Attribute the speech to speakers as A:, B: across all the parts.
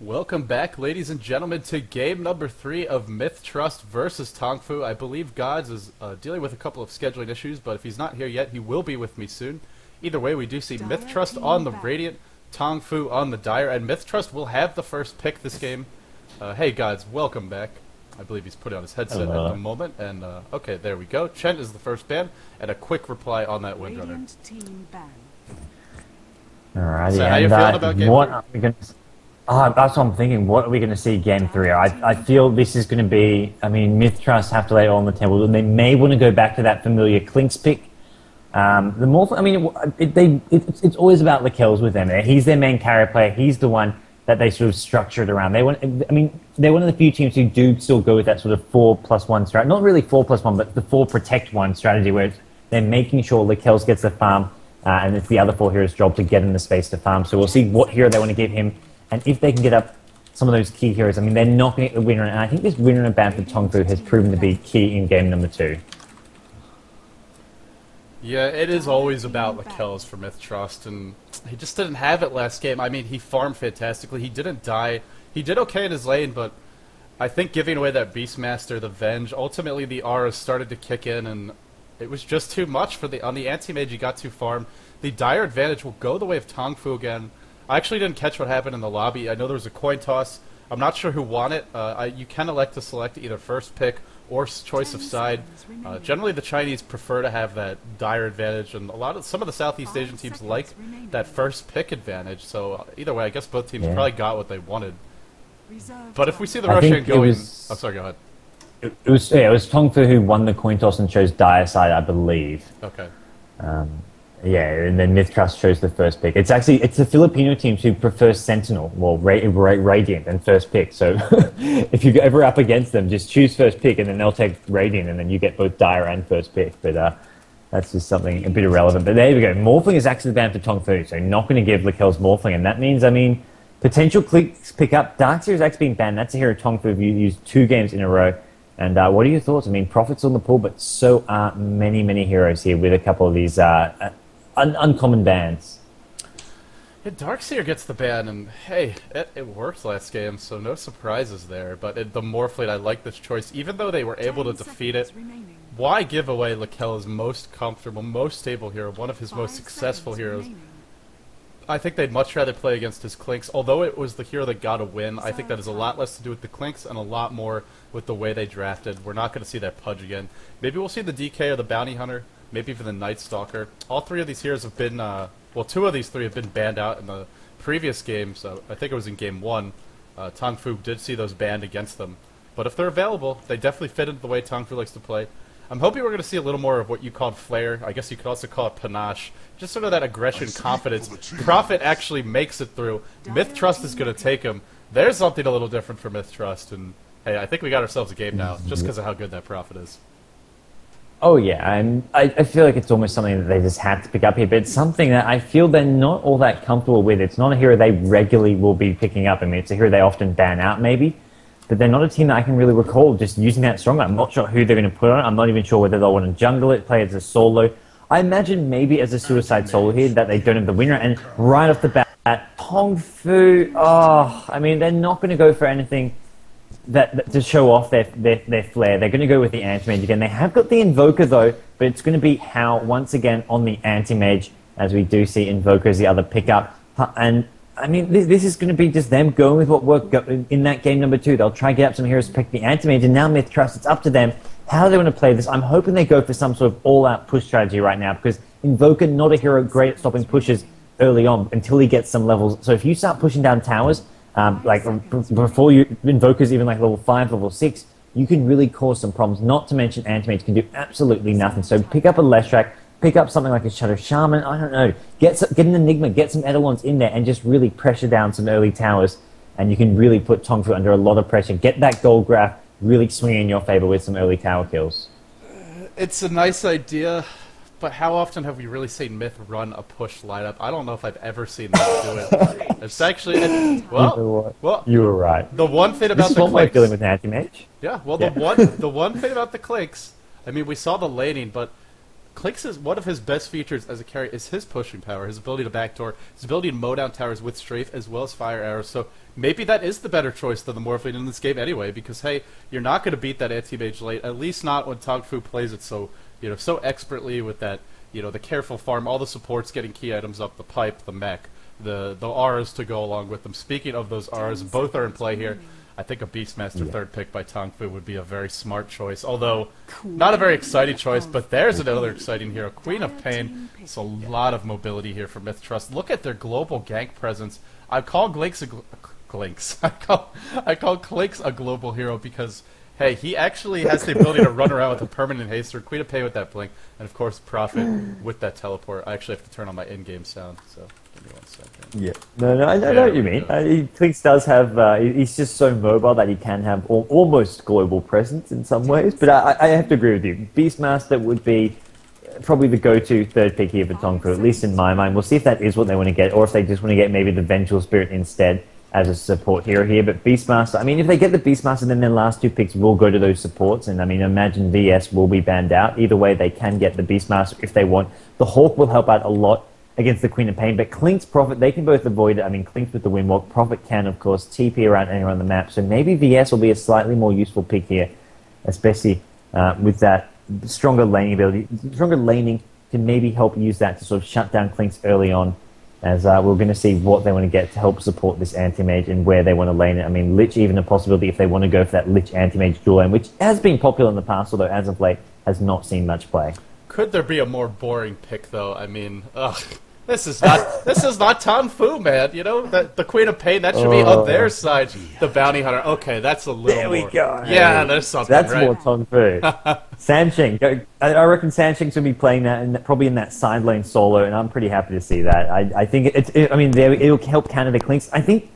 A: Welcome back, ladies and gentlemen, to game number 3 of mith-trust versus TongFu. I believe godz is dealing with a couple of scheduling issues, but if he's not here yet, he will be with me soon. Either way, we do see mith-trust on the Radiant, TongFu on the Dire, and mith-trust will have the first pick this game. Hey, godz, welcome back. I believe he's putting on his headset at the moment, and okay, there we go. Chen is the first ban, and a quick reply on that Windrunner.
B: Alright,
A: so how you feeling about game 3?
B: That's what I'm thinking. What are we going to see game 3? I feel this is going to be... I mean, mith-trust have to lay it all on the table, and they may want to go back to that familiar Clinks pick. The more... I mean, it's always about the kills with them. He's their main carry player. He's the one that they sort of structure it around. They want... I mean, they're one of the few teams who do still go with that sort of 4+1 strategy. Not really 4+1, but the 4 protect 1 strategy, where they're making sure Lekels gets the farm, and it's the other 4 heroes' job to get in the space to farm. So we'll see what hero they want to give him. And if they can get up some of those key heroes, I mean, they're not going to get the winner. And I think this winner in ban for TongFu has proven to be key in game number 2.
A: Yeah, it is always about Lekels for mith-trust, and he just didn't have it last game. I mean, he farmed fantastically. He didn't die. He did okay in his lane, but I think giving away that Beastmaster, the Venge, ultimately the auras started to kick in, and it was just too much for the... On the anti-mage, he got too farmed. The Dire advantage will go the way of TongFu again. I actually didn't catch what happened in the lobby. I know there was a coin toss. I'm not sure who won it. You can elect to select either first pick or choice of side. Generally, the Chinese prefer to have that Dire advantage, and some of the Southeast Asian teams like that first pick advantage. So either way, I guess both teams probably got what they wanted. But if we see the Russian going... Oh, sorry, go ahead.
B: It was TongFu who won the coin toss and chose Dire side, I believe.
A: Okay.
B: Yeah, and then mith-trust chose the first pick. It's the Filipino teams who prefer Sentinel, well, Radiant, and first pick. So if you're ever up against them, just choose first pick, and then they'll take Radiant, and then you get both Dire and first pick. But that's just something a bit irrelevant. But there we go. Morphling is actually banned for TongFu, so not going to give Lekels Morphling, and that means, I mean, potential clicks pick up. Darkseer is actually being banned. That's a hero TongFu who used 2 games in a row. And what are your thoughts? I mean, Prophet's on the pool, but so are many, many heroes here with a couple of these... uncommon bans.
A: Yeah, Darkseer gets the ban, and hey, it worked last game, so no surprises there. But the Morphling, I like this choice. Even though they were able to defeat it, why give away Lekels' most comfortable, most stable hero, one of his most successful heroes? I think they'd much rather play against his Clinks. Although it was the hero that got a win, I think that has a lot less to do with the Clinks and a lot more with the way they drafted. We're not going to see that Pudge again. Maybe we'll see the DK or the Bounty Hunter. Maybe even the Night Stalker. All 3 of these heroes have been, well, 2 of these 3 have been banned out in the previous game, so I think it was in game 1. TongFu did see those banned against them. But if they're available, they definitely fit into the way TongFu likes to play. I'm hoping we're going to see a little more of what you called flair. I guess you could also call it panache. Just sort of that aggression, confidence. Prophet actually makes it through. mith-trust is going to take him. There's something a little different for mith-trust, and hey, I think we got ourselves a game now, just because of how good that Prophet is.
B: Oh yeah, and I feel like it's almost something that they just had to pick up here, but it's something that I feel they're not all that comfortable with. It's not a hero they regularly will be picking up. I mean, it's a hero they often ban out maybe, but they're not a team that I can really recall just using that strongly. I'm not sure who they're going to put on it. I'm not even sure whether they'll want to jungle it, play it as a solo. I imagine maybe as a suicide solo here that they don't have the winner, and right off the bat, TongFu, I mean, they're not going to go for anything that to show off their flair. They're going to go with the anti-mage again. They have got the Invoker though, but it's going to be how once again on the anti-mage, as we do see Invoker as the other pickup. And I mean, this is going to be just them going with what worked in that game number 2. They'll try to get up some heroes to pick the anti-mage, and now mith-trust, it's up to them how they want to play this. I'm hoping they go for some sort of all-out push strategy right now, because Invoker, not a hero great at stopping pushes early on until he gets some levels. So if you start pushing down towers, like before you Invokers even like level 5, level 6, you can really cause some problems. Not to mention anti-mage can do absolutely nothing. So pick up a Leshrac, pick up something like a Shadow Shaman, I don't know, get an Enigma, get some Eidolons in there and just really pressure down some early towers, and you can really put TongFu under a lot of pressure. Get that gold graph really swinging in your favor with some early tower kills.
A: It's a nice idea, but how often have we really seen Myth run a push lineup? I don't know if I've ever seen them do it. It's actually, well,
B: you were right.
A: The one thing about the
B: Clinks,
A: Clinks,
B: dealing with anti-mage.
A: yeah, well, the one thing about the Clinks, I mean, we saw the laning, but Clink's is one of his best features as a carry is his pushing power, his ability to backdoor, his ability to mow down towers with strafe as well as fire arrows. So maybe that is the better choice than the Morphling in this game anyway, because hey, you're not going to beat that anti-mage late, at least not when TongFu plays it so so expertly with that, the careful farm, all the supports getting key items up, the pipe, the mech, the Rs to go along with them. Speaking of those Rs, both are in play here. I think a Beastmaster third pick by TongFu would be a very smart choice, although not a very exciting choice, but there's another exciting hero. Queen of Pain. It's a lot of mobility here for mith-trust. Look at their global gank presence. I call Glinks I call Clinks a global hero because, hey, he actually has the ability to run around with a permanent haster, Queen of Pain with that blink, and of course Prophet with that teleport. I actually have to turn on my in-game sound, so give me 1 second.
B: Yeah, no, I know what you mean. Clinks does have, he's just so mobile that he can have almost global presence in some ways, but I have to agree with you. Beastmaster would be probably the go-to third pick here for TongFu, at least in my mind. We'll see if that is what they want to get, or if they just want to get maybe the Vengeful Spirit instead as a support hero here. But Beastmaster, I mean, if they get the Beastmaster, then their last 2 picks will go to those supports, and I mean, imagine VS will be banned out. Either way, they can get the Beastmaster if they want. The Hawk will help out a lot against the Queen of Pain, but Clink's Prophet, they can both avoid it. I mean, Clink's with the Windwalk, Prophet can, of course, TP around anywhere on the map, so maybe VS will be a slightly more useful pick here, especially with that stronger laning ability. Stronger laning can maybe help use that to sort of shut down Clink's early on, as we're going to see what they want to get to help support this anti-mage and where they want to lane it. I mean, Lich even a possibility if they want to go for that Lich anti-mage dual lane, which has been popular in the past, although as of late has not seen much play.
A: Could there be a more boring pick, though? I mean, this is not TongFu, man. The Queen of Pain, that should be on their side. The Bounty Hunter, okay, that's a little
B: there
A: more.
B: We go.
A: Yeah, there's something.
B: That's
A: right?
B: more TongFu. Sancheng, I reckon Sancheng's gonna be playing that, and probably in that side lane solo, and I'm pretty happy to see that. I think it'll help counter the Clinks. I think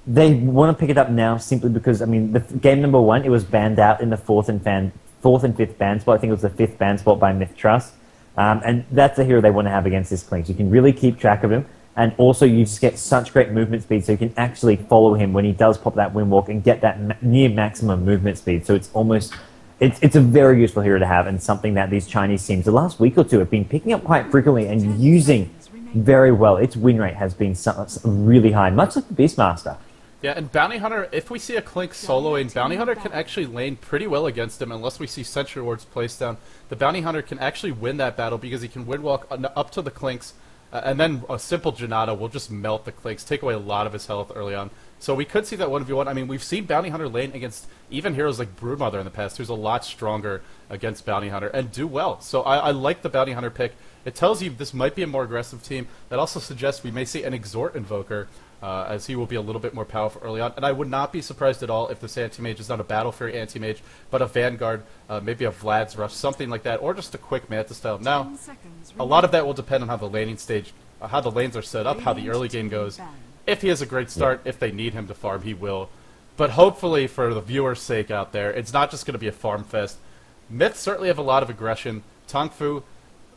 B: they want to pick it up now simply because the game number 1 it was banned out in the 4th and 5th ban spot. I think it was the 5th ban spot by mith-trust. And that's a hero they want to have against this Clinks. You can really keep track of him, and also you just get such great movement speed, so you can actually follow him when he does pop that Windwalk and get that near maximum movement speed. So it's almost, it's a very useful hero to have, and something that these Chinese teams the last week or two have been picking up quite frequently and using very well. Its win rate has been really high, much like the Beastmaster.
A: Yeah, and Bounty Hunter, if we see a Clink soloing, Bounty Hunter can actually lane pretty well against him unless we see Sentry Wards placed down. The Bounty Hunter can actually win that battle because he can windwalk up to the Clinks, and then a simple Janata will just melt the Clinks, take away a lot of his health early on. So we could see that 1v1. I mean, we've seen Bounty Hunter lane against even heroes like Broodmother in the past, who's a lot stronger against Bounty Hunter, and do well. So I like the Bounty Hunter pick. It tells you this might be a more aggressive team. That also suggests we may see an Exhort Invoker, as he will be a little bit more powerful early on. And I would not be surprised at all if this anti-mage is not a Battle Fury anti-mage, but a Vanguard, maybe a Vlad's Rush, something like that, or just a quick Manta style. Now, a lot of that will depend on how the laning stage, how the lanes are set up, how the early game goes. If he has a great start, if they need him to farm, he will. But hopefully, for the viewer's sake out there, it's not just going to be a farm fest. Myth certainly have a lot of aggression. TongFu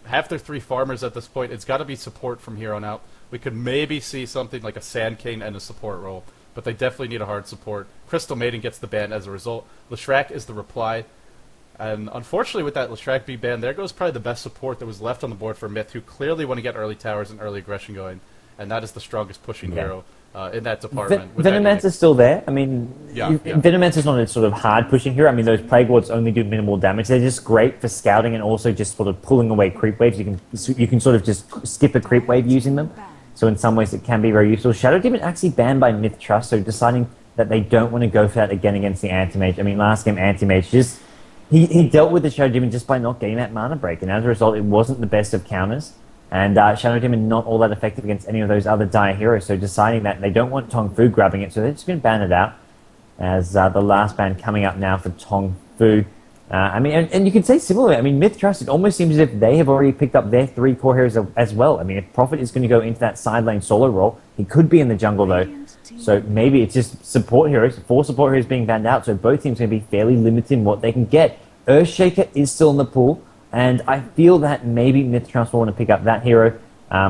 A: have their 3 farmers at this point. It's got to be support from here on out. We could maybe see something like a Sand King and a support role, but they definitely need a hard support. Crystal Maiden gets the ban as a result. Leshrac is the reply. And unfortunately, with that Leshrac being banned, there goes probably the best support that was left on the board for Myth, who clearly want to get early towers and early aggression going. And that is the strongest pushing hero in that department.
B: Venomancer's still there. I mean, Venomancer's not a sort of hard pushing hero. I mean, those Plague Wards only do minimal damage. They're just great for scouting and also just sort of pulling away creep waves. You can sort of just skip a creep wave using them. So in some ways it can be very useful. Shadow Demon actually banned by mith-trust, so deciding that they don't want to go for that again against the Anti-Mage. I mean, last game Anti-Mage just... He dealt with the Shadow Demon just by not getting that mana break, and as a result it wasn't the best of counters. And Shadow Demon not all that effective against any of those other dire heroes, so deciding that they don't want TongFu grabbing it, so they're just going to ban it out. As the last ban coming up now for TongFu. I mean, and you can say similarly, I mean, mith-trust, it almost seems as if they have already picked up their 3 core heroes as well. I mean, if Prophet is going to go into that side lane solo role, he could be in the jungle though. So maybe it's just support heroes, 4 support heroes being banned out, so both teams are going to be fairly limited in what they can get. Earthshaker is still in the pool, and I feel that maybe mith-trust will want to pick up that hero.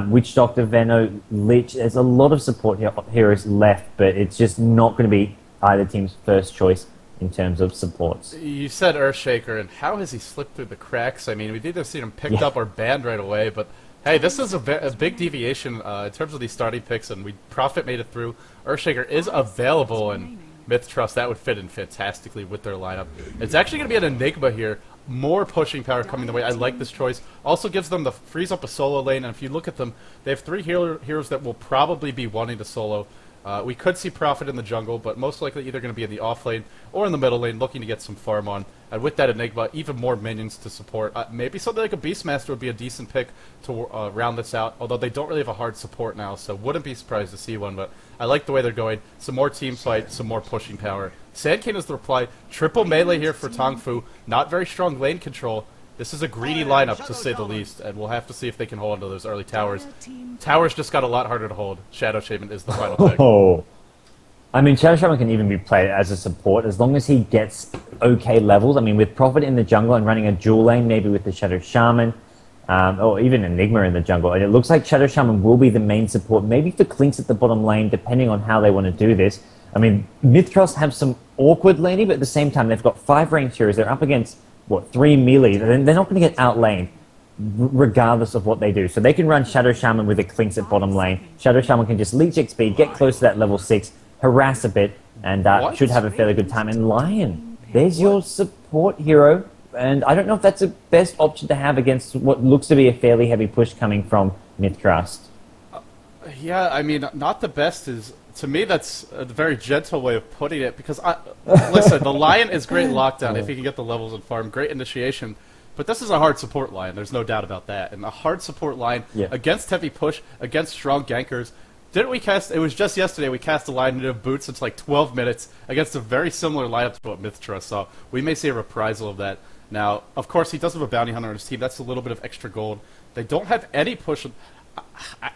B: Witch Doctor, Veno, Lich, there's a lot of support heroes left, but it's just not going to be either team's first choice in terms of supports.
A: You said Earthshaker, and how has he slipped through the cracks? I mean, we've either seen him picked up or banned right away, but hey, this is a big deviation in terms of these starting picks, and Profit made it through. Earthshaker is available, and mith-trust, that would fit in fantastically with their lineup. It's actually going to be an Enigma here. More pushing power coming the way. I like this choice. Also gives them frees up a solo lane, and if you look at them, they have 3 heroes that will probably be wanting to solo. We could see Profit in the jungle, but most likely either going to be in the off lane or in the middle lane looking to get some farm on. And with that Enigma, even more minions to support. Maybe something like a Beastmaster would be a decent pick to round this out, although they don't really have a hard support now, so wouldn't be surprised to see one, but I like the way they're going. Some more team fight, some more pushing power. Sand King is the reply. Triple melee here for TongFu. Not very strong lane control. This is a greedy lineup, to say the least, and we'll have to see if they can hold onto those early towers. Towers just got a lot harder to hold. Shadow Shaman is the final pick.
B: Oh, I mean, Shadow Shaman can even be played as a support as long as he gets okay levels. I mean, with Profit in the jungle and running a dual lane, maybe with the Shadow Shaman, or even Enigma in the jungle. And it looks like Shadow Shaman will be the main support, maybe for Clinks at the bottom lane, depending on how they want to do this. I mean, mith-trust have some awkward laning, but at the same time, they've got 5 ranged heroes. They're up against, what, 3 melee. They're not going to get outlaned, regardless of what they do. So they can run Shadow Shaman with a Clinks at bottom lane. Shadow Shaman can just leech XP, get close to that level 6, harass a bit, and should have a fairly good time. And Lion, there's your support hero. And I don't know if that's the best option to have against what looks to be a fairly heavy push coming from mith-trust.
A: Yeah, I mean, not the best is... To me, that's a very gentle way of putting it, because, listen, the Lion is great lockdown if he can get the levels and farm, great initiation, but this is a hard support line, there's no doubt about that, and a hard support line against heavy push, against strong gankers. Didn't we cast, it was just yesterday, we cast a line into boots, it's like 12 minutes, against a very similar lineup to what mith-trust saw. We may see a reprisal of that. Now, of course, he does have a bounty hunter on his team, that's a little bit of extra gold. They don't have any push.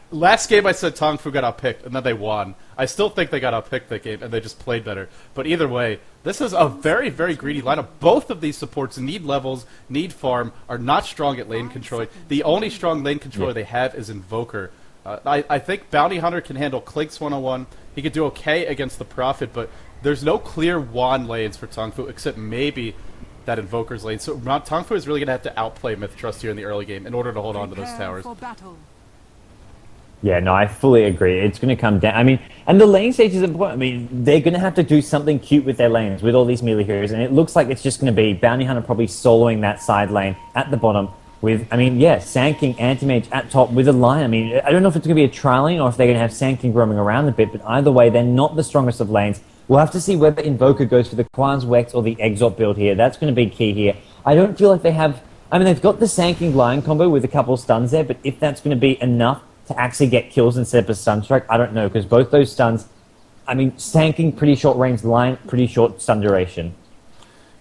A: Last game I said TongFu got outpicked, and then they won. I still think they got outpicked that game, and they just played better. But either way, this is a very, very greedy lineup. Both of these supports need levels, need farm, are not strong at lane control. The only strong lane controller they have is Invoker. I think Bounty Hunter can handle Clinks 101. He could do okay against the Prophet, but there's no clear wand lanes for TongFu, except maybe that Invoker's lane. So TongFu is really going to have to outplay mith-trust here in the early game in order to hold on to those towers.
B: Yeah, no, I fully agree. It's going to come down. I mean, and the lane stage is important. I mean, they're going to have to do something cute with their lanes, with all these melee heroes, and it looks like it's just going to be Bounty Hunter probably soloing that side lane at the bottom with, I mean, yeah, Sand King, Anti-Mage at top with a Lion. I mean, I don't know if it's going to be a tri-lane or if they're going to have Sand King roaming around a bit, but either way, they're not the strongest of lanes. We'll have to see whether Invoker goes for the Quan's Wex or the Exalt build here. That's going to be key here. I don't feel like they have... I mean, they've got the Sand King Lion combo with a couple of stuns there, but if that's going to be enough to actually get kills instead of a stun strike, I don't know, because both those stuns, I mean, Sand King, pretty short range, Lion, pretty short stun duration.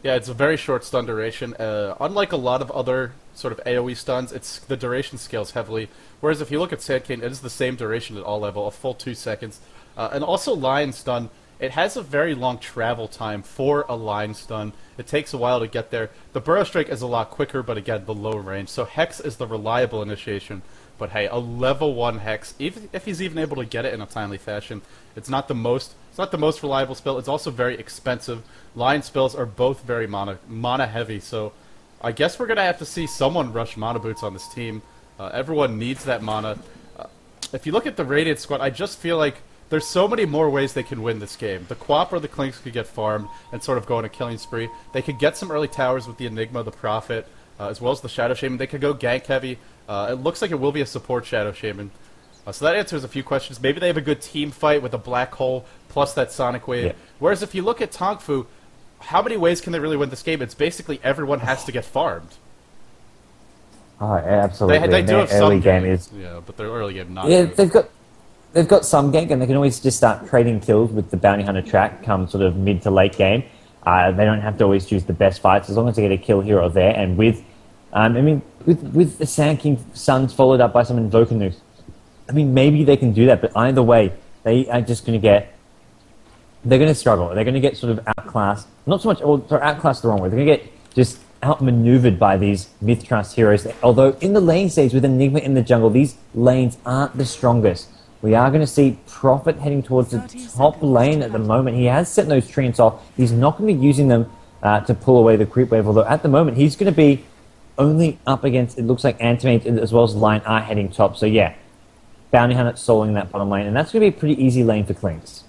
A: Yeah, it's a very short stun duration. Unlike a lot of other sort of AoE stuns, the duration scales heavily, whereas if you look at Sand King, it is the same duration at all level, a full 2 seconds. And also Lion stun, it has a very long travel time for a line stun. It takes a while to get there. The Burrow Strike is a lot quicker, but again, the low range. So Hex is the reliable initiation. But hey, a level 1 Hex, even if he's even able to get it in a timely fashion, it's not the most reliable spell. It's also very expensive. Line spells are both very mana heavy, so I guess we're gonna have to see someone rush mana boots on this team. Everyone needs that mana. If you look at the Radiant squad, I just feel like there's so many more ways they can win this game. The Quap or the Clinks could get farmed and sort of go on a killing spree. They could get some early towers with the Enigma, the Prophet, as well as the Shadow Shaman. They could go gank heavy. It looks like it will be a support Shadow Shaman. So that answers a few questions. Maybe they have a good team fight with a Black Hole plus that Sonic Wave. Yeah. Whereas if you look at TongFu, how many ways can they really win this game? It's basically everyone has to get farmed.
B: Oh, absolutely.
A: They do have some
B: early game is...
A: Yeah, but their early game not.
B: Yeah, they've got some gank, and they can always just start trading kills with the Bounty Hunter track come sort of mid to late game. They don't have to always choose the best fights, as long as they get a kill here or there. And with, with the Sand King Suns followed up by some Invoker nukes, I mean, maybe they can do that, but either way, they are just going to get... They're going to struggle. They're going to get sort of outclassed. Not so much... Or, sorry, outclassed the wrong way. They're going to get just outmaneuvered by these mith-trust heroes. Although in the lane stage with Enigma in the jungle, these lanes aren't the strongest. We are going to see Prophet heading towards the top lane at the moment. He has sent those treants off. He's not going to be using them to pull away the creep wave, although at the moment he's going to be only up against, it looks like Antimate as well as Lion are heading top. So yeah, Bounty Hunter soloing that bottom lane, and that's going to be a pretty easy lane for Clinks.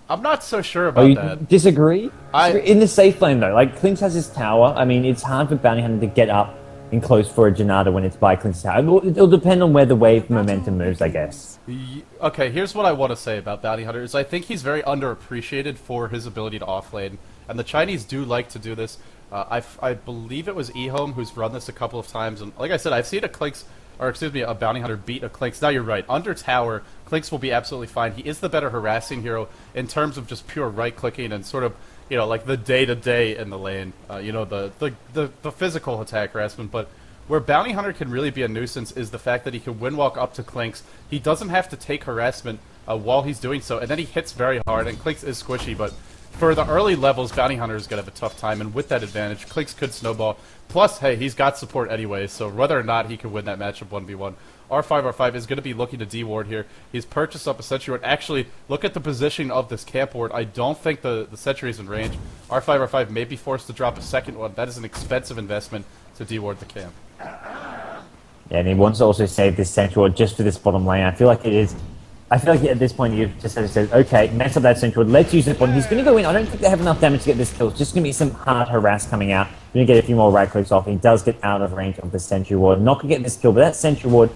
A: I'm not so sure about that.
B: Disagree? In the safe lane though, like Clinks has his tower. I mean, it's hard for Bounty Hunter to get up in close for a Janata when it's by Clinks' tower. It'll depend on where the wave momentum moves, I guess.
A: Okay, here's what I want to say about Bounty Hunter is I think he's very underappreciated for his ability to offlane, and the Chinese do like to do this. I believe it was eHome who's run this a couple of times, and like I said, I've seen a Clinks, or excuse me, a Bounty Hunter beat a Clinks. Now you're right, under tower, Clinks will be absolutely fine. He is the better harassing hero in terms of just pure right-clicking and sort of, you know, like the day-to-day in the lane, you know, the physical attack harassment, but where Bounty Hunter can really be a nuisance is the fact that he can windwalk up to Clinks. He doesn't have to take harassment while he's doing so, and then he hits very hard, and Clinks is squishy, but for the early levels, Bounty Hunter is going to have a tough time, and with that advantage, Clinks could snowball. Plus, hey, he's got support anyway, so whether or not he can win that matchup 1v1, R5 is going to be looking to D-ward here. He's purchased up a sentry ward. Actually, look at the positioning of this camp ward. I don't think the sentry is in range. R5 may be forced to drop a second one. That is an expensive investment to D-ward the camp.
B: Yeah, and he wants to also save this sentry ward just for this bottom lane. I feel like at this point you've just said, okay, mess up that sentry ward, let's use it bottom. He's going to go in. I don't think they have enough damage to get this kill. It's just going to be some hard harass coming out. Going to get a few more right clicks off. He does get out of range of the sentry ward. Not going to get this kill, but that sentry ward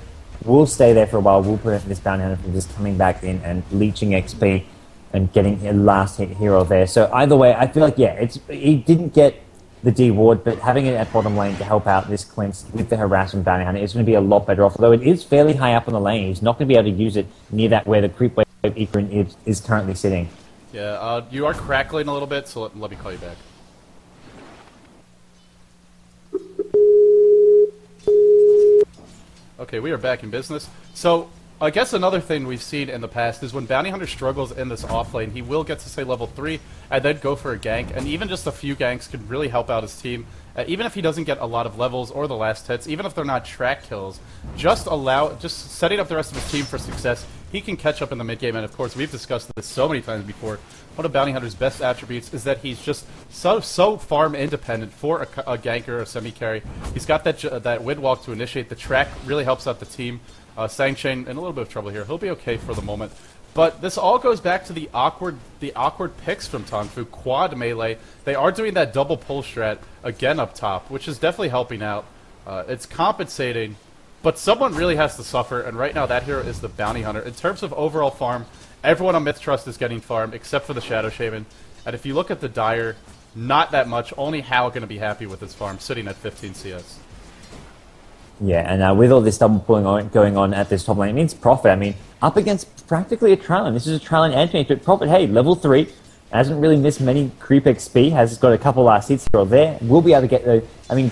B: will stay there for a while. Will prevent this Bounty Hunter from just coming back in and leeching XP and getting a last hit hero there. So either way, I feel like, yeah, he didn't get the D ward, but having it at bottom lane to help out this Clinks with the harassment Bounty Hunter is going to be a lot better off. Although it is fairly high up on the lane, he's not going to be able to use it near that where the creep wave Equine is currently sitting.
A: Yeah, you are crackling a little bit, so let me call you back. Okay, we are back in business. So, I guess another thing we've seen in the past is when Bounty Hunter struggles in this off lane, he will get to, say, level 3 and then go for a gank, and even just a few ganks can really help out his team. Even if he doesn't get a lot of levels or the last hits, even if they're not track kills, just setting up the rest of his team for success, he can catch up in the mid-game, and of course, we've discussed this so many times before. One of Bounty Hunter's best attributes is that he's just so farm independent for a ganker or a semi-carry. He's got that wind walk to initiate. The track really helps out the team. Sangchain in a little bit of trouble here. He'll be okay for the moment. But this all goes back to the awkward picks from TongFu. Quad melee. They are doing that double pull strat again up top, which is definitely helping out. It's compensating, but someone really has to suffer, and right now that hero is the Bounty Hunter. In terms of overall farm, everyone on mith-trust is getting farmed except for the Shadow Shaman. And if you look at the Dire, not that much. Only Hal going to be happy with his farm, sitting at 15 CS.
B: Yeah, and with all this double pulling going on at this top lane, it means Prophet, I mean, up against practically a Trylon. This is a Trylon anti-mage, but Prophet, hey, level 3, hasn't really missed many creep XP, has got a couple last hits here or there, will be able to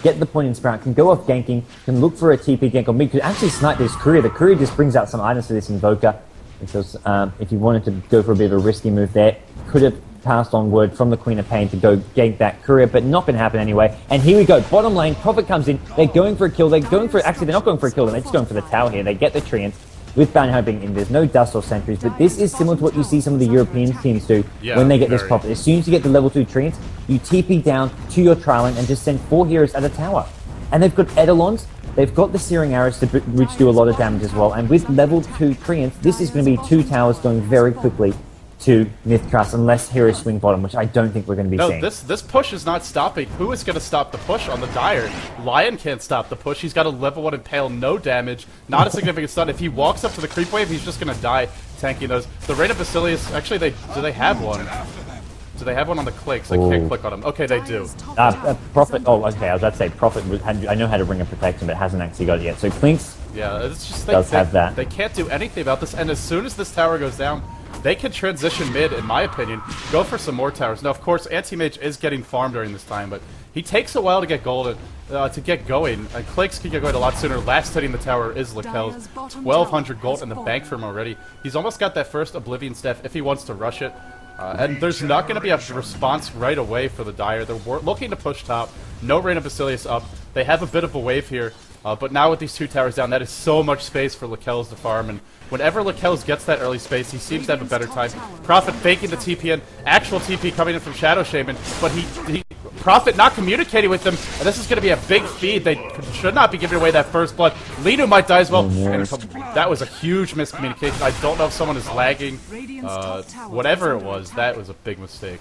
B: get the point in Sprout, can go off ganking, can look for a TP gank on mid, could actually snipe this Courier. The Courier just brings out some items for this Invoker, because if you wanted to go for a bit of a risky move there, could have passed on word from the Queen of Pain to go gank that Courier, but not going to happen anyway. And here we go, bottom lane, Prophet comes in, they're going for a kill, actually they're not going for a kill, they're just going for the tower here, they get the treants, with Bounty Hunter being in, there's no dust or sentries, but this is similar to what you see some of the European teams do when they get this Prophet. As soon as you get the level 2 treants, you TP down to your Trylon and just send 4 heroes at a tower. And they've got Eidolons, they've got the Searing Arrows, which do a lot of damage as well, and with level 2 treants, this is going to be 2 towers going very quickly to mith-trust, unless heroes swing bottom, which I don't think we're going to be seeing.
A: No, this push is not stopping. Who is going to stop the push on the Dire? Lion can't stop the push. He's got a level 1 Impale, no damage, not a significant stun. If he walks up to the creep wave, he's just going to die tanking those. The Reign of Basilius, actually, do they have one? Do they have one on the clicks? I can't click on them. Okay, they do.
B: Prophet, oh, okay, I was about to say Prophet, I know how to Ring of Protection, but hasn't actually got it yet. So Clinks
A: it's just,
B: does have that.
A: They can't do anything about this, and as soon as this tower goes down, they can transition mid, in my opinion, go for some more towers. Now, of course, Anti-Mage is getting farmed during this time, but he takes a while to get going, and Clicks can get going a lot sooner. Last hitting the tower is Lakel's 1,200 gold in the bank for him already. He's almost got that first Oblivion staff if he wants to rush it. And there's not going to be a response right away for the Dire. They're looking to push top. No Reign of Basilius up. They have a bit of a wave here. But now with these 2 towers down, that is so much space for Lakelz to farm, and whenever Lakelz gets that early space, he seems to have a better time. Prophet faking the TP in, actual TP coming in from Shadow Shaman, but he Prophet not communicating with them, and this is going to be a big feed. They should not be giving away that first blood. Linu might die as well, and that was a huge miscommunication. I don't know if someone is lagging. Whatever it was, that was a big mistake.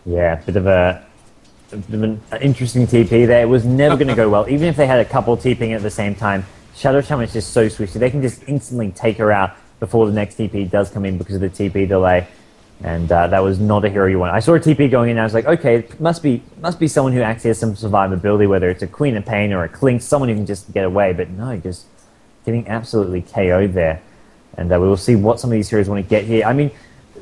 B: Yeah, bit of an interesting TP there. It was never going to go well, even if they had a couple TPing at the same time. Shadow Shaman is just so switchy. They can just instantly take her out before the next TP does come in because of the TP delay. And that was not a hero you want. I saw a TP going in and I was like, okay, it must be someone who actually has some survivability, whether it's a Queen of Pain or a Clink, someone who can just get away. But no, just getting absolutely KO'd there. And we will see what some of these heroes want to get here. I mean,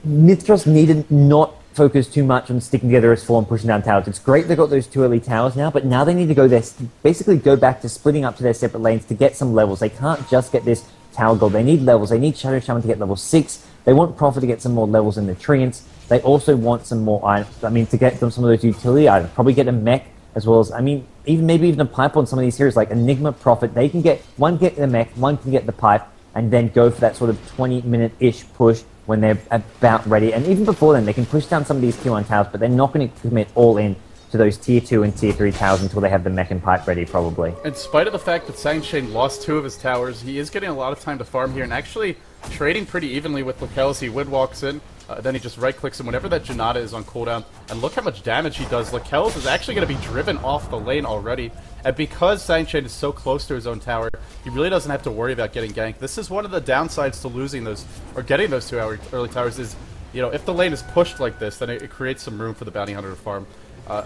B: mith-trust needed not focus too much on sticking together as 4 and pushing down towers. It's great they've got those 2 early towers now, but now they need to go there, basically go back to splitting up to their separate lanes to get some levels. They can't just get this tower gold. They need levels. They need Shadow Shaman to get level 6. They want Prophet to get some more levels in the Treants. They also want some more items. I mean, to get them some of those utility items. Probably get a mech as well as, I mean, maybe even a pipe on some of these heroes like Enigma, Prophet. They can get, one get the mech, one can get the pipe, and then go for that sort of 20-minute-ish push when they're about ready. And even before then, they can push down some of these tier 1 towers, but they're not going to commit all in to those tier 2 and tier 3 towers until they have the mech and pipe ready, probably.
A: In spite of the fact that Sangshan lost 2 of his towers, he is getting a lot of time to farm here and actually trading pretty evenly with Lakelz. He wind walks in, then he just right-clicks him whenever that Janata is on cooldown. And look how much damage he does. Lakelz is actually going to be driven off the lane already. And because Sangshan is so close to his own tower, he really doesn't have to worry about getting ganked. This is one of the downsides to losing those, or getting those 2 early towers is, you know, if the lane is pushed like this, then it creates some room for the bounty hunter to farm.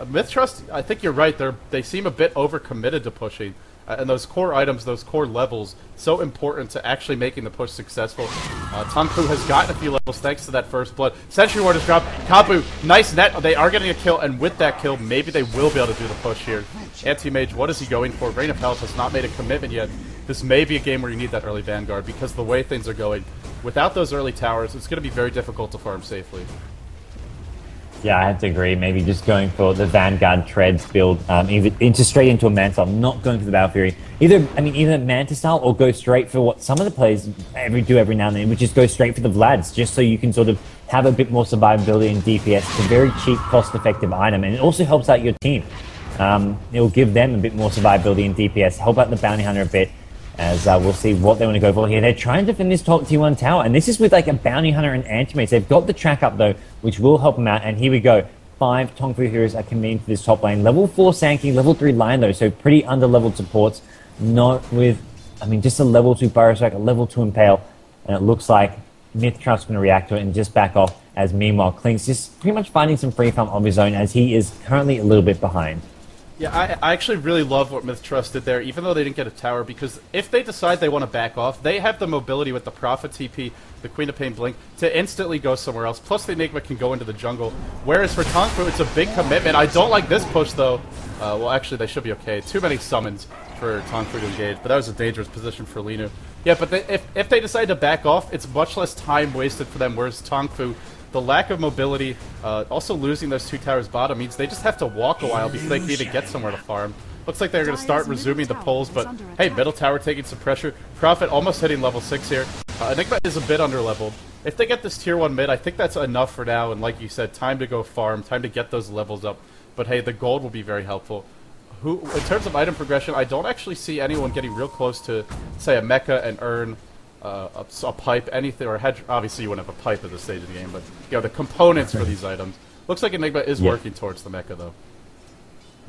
A: mith-trust, I think you're right. They seem a bit overcommitted to pushing. And those core items, those core levels, so important to actually making the push successful. TongFu has gotten a few levels thanks to that first blood. Sentry Ward is dropped. Kabu, nice net. They are getting a kill, and with that kill, maybe they will be able to do the push here. Anti-Mage, what is he going for? Rain of Health has not made a commitment yet. This may be a game where you need that early Vanguard, because the way things are going, without those early towers, it's going to be very difficult to farm safely.
B: Yeah, I have to agree. Maybe just going for the Vanguard Treads build, either straight into a Manta style, not going for the Battle Fury. Either Manta style or go straight for what some of the players do every now and then, which is go straight for the Vlads, just so you can sort of have a bit more survivability and DPS. It's a very cheap, cost-effective item, and it also helps out your team. It'll give them a bit more survivability and DPS, help out the Bounty Hunter a bit, as we'll see what they want to go for here. They're trying to defend this top tier 1 tower, and this is with like a Bounty Hunter and Anti-Mates. They've got the track up though, which will help them out, and here we go. 5 TongFu heroes are committing to this top lane. Level 4 Sankey, level 3 Lion though, so pretty under-leveled supports. Not with, I mean, just a level 2 Burrow Strike, a level 2 Impale, and it looks like mith-trust going to react to it and just back off, as meanwhile Clink's just pretty much finding some free farm of his own, as he is currently a little bit behind.
A: Yeah, I actually really love what mith-trust did there, even though they didn't get a tower, because if they decide they want to back off, they have the mobility with the Prophet TP, the Queen of Pain Blink, to instantly go somewhere else. Plus the Enigma can go into the jungle. Whereas for TongFu, it's a big commitment. I don't like this push, though. Well, actually, they should be okay. Too many summons for TongFu to engage, but that was a dangerous position for Linu. Yeah, but if they decide to back off, it's much less time wasted for them, whereas TongFu, the lack of mobility, also losing those 2 towers bottom, means they just have to walk a while before they can even get somewhere to farm. Looks like they're going to start resuming the pulls, but hey, middle tower taking some pressure. Prophet almost hitting level 6 here. Enigma is a bit under-leveled. If they get this tier 1 mid, I think that's enough for now, and like you said, time to go farm, time to get those levels up. But hey, the gold will be very helpful. In terms of item progression, I don't actually see anyone getting real close to, say, a mecha and earn a pipe, anything, or a hedge. Obviously you wouldn't have a pipe at this stage of the game, but you know, the components for these items. Looks like Enigma is working towards the mecha, though.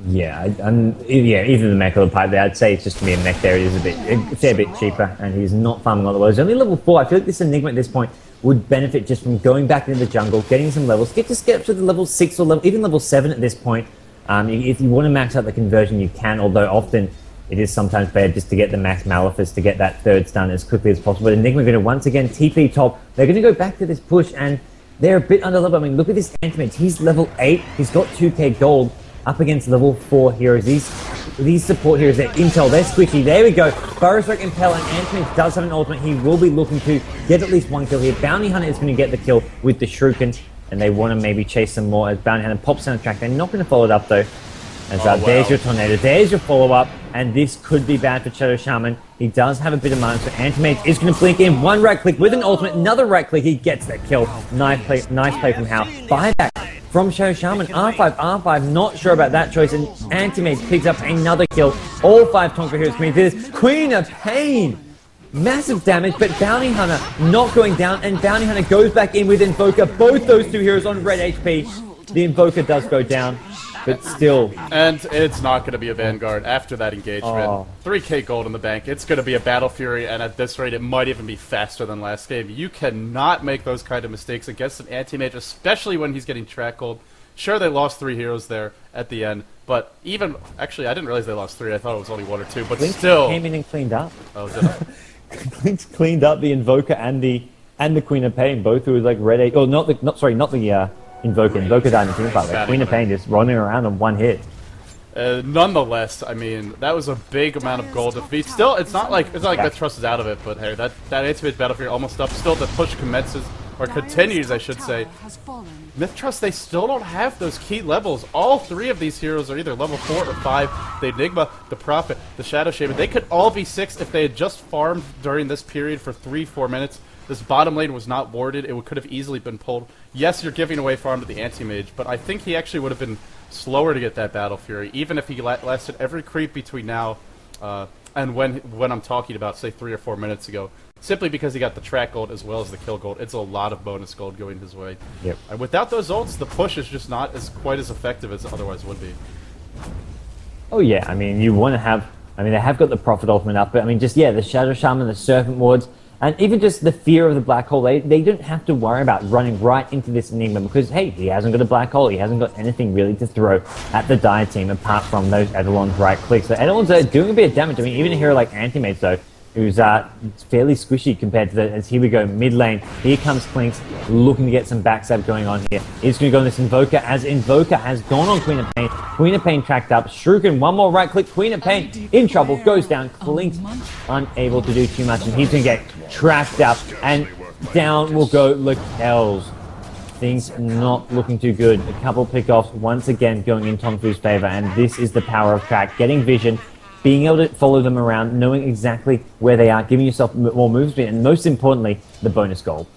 B: Yeah, either the mech or the pipe there. I'd say it's just going to be a mech there. It is a fair bit cheaper, and he's not farming all the way. He's only level 4. I feel like this Enigma at this point would benefit just from going back into the jungle, getting some levels. Get up to the level 6 or even level 7 at this point. If you want to max out the conversion, you can, although often it is sometimes better just to get the max Malefice to get that 3rd stun as quickly as possible. But Enigma are going to once again TP top. They're going to go back to this push, and they're a bit under level. I mean, look at this Antimate. He's level 8. He's got 2k gold up against level 4 heroes. These support heroes, they're intel, they're squishy. There we go. Burrow Strike, Impale, and Antimate does have an ultimate. He will be looking to get at least 1 kill here. Bounty Hunter is going to get the kill with the Shuriken, and they want to maybe chase some more as Bounty Hunter pops down the track. They're not going to follow it up though. As there's your tornado, there's your follow-up. and this could be bad for Shadow Shaman. He does have a bit of mana, so Anti-Mage is going to blink in. One right click with an ultimate, another right click, he gets that kill. Nice play from Hao. Buyback from Shadow Shaman. R5, not sure about that choice, and Anti-Mage picks up another kill. All 5 TongFu heroes coming through this. Queen of Pain! Massive damage, but Bounty Hunter not going down, and Bounty Hunter goes back in with Invoker. Both those 2 heroes on red HP. The Invoker does go down, but still.
A: And it's not going to be a Vanguard after that engagement.
B: Oh.
A: 3k gold in the bank. It's going to be a Battle Fury, and at this rate, it might even be faster than last game. You cannot make those kind of mistakes against an anti-mage, especially when he's getting track gold. Sure, they lost 3 heroes there at the end, but even... Actually, I didn't realize they lost 3. I thought it was only 1 or 2, but
B: Link
A: still...
B: came in and cleaned up.
A: Oh, did I?
B: Link's cleaned up the Invoker and the Queen of Pain, both who was like red 8. Oh, not the Invoker. Invoker died in the team fight. Like Queen of Pain just running around on one hit.
A: Nonetheless, I mean, that was a big amount of gold defeat. Still, it's not like mith-trust is out of it, but hey, that anti-mage battlefield almost up. Still, the push commences, or continues, I should say. Mith-trust, they still don't have those key levels. All 3 of these heroes are either level 4 or 5. The Enigma, the Prophet, the Shadow Shaman. They could all be 6 if they had just farmed during this period for 3-4 minutes. This bottom lane was not warded. It could have easily been pulled. Yes, you're giving away farm to the anti-mage, but I think he actually would have been slower to get that Battle Fury, even if he lasted every creep between now and when I'm talking about, say, 3 or 4 minutes ago. Simply because he got the track gold as well as the kill gold. It's a lot of bonus gold going his way.
B: Yep.
A: And without those ults, the push is just not quite as effective as it otherwise would be.
B: Oh yeah, I mean, you want to have... I mean, they have got the Prophet ultimate up, but I mean, just, yeah, the Shadow Shaman, the Serpent Wards, and even just the fear of the black hole, they don't have to worry about running right into this Enigma because, hey, he hasn't got a black hole. He hasn't got anything really to throw at the Dire team apart from those Eidolon's right clicks. So Eidolon's are doing a bit of damage. I mean, even a hero like Anti-Mage, though, who's fairly squishy compared to as here we go, mid lane. Here comes Clinks, looking to get some backstab going on here. He's going to go on this Invoker, as Invoker has gone on Queen of Pain. Queen of Pain tracked up. Shuriken, one more right click. Queen of Pain in trouble, goes down. Clinks unable to do too much, and he's going to get tracked up, and down will go Lakells. Things not looking too good. A couple pickoffs once again going in TongFu's favor, and this is the power of track. Getting vision, being able to follow them around, knowing exactly where they are, giving yourself more move speed, and most importantly, the bonus gold.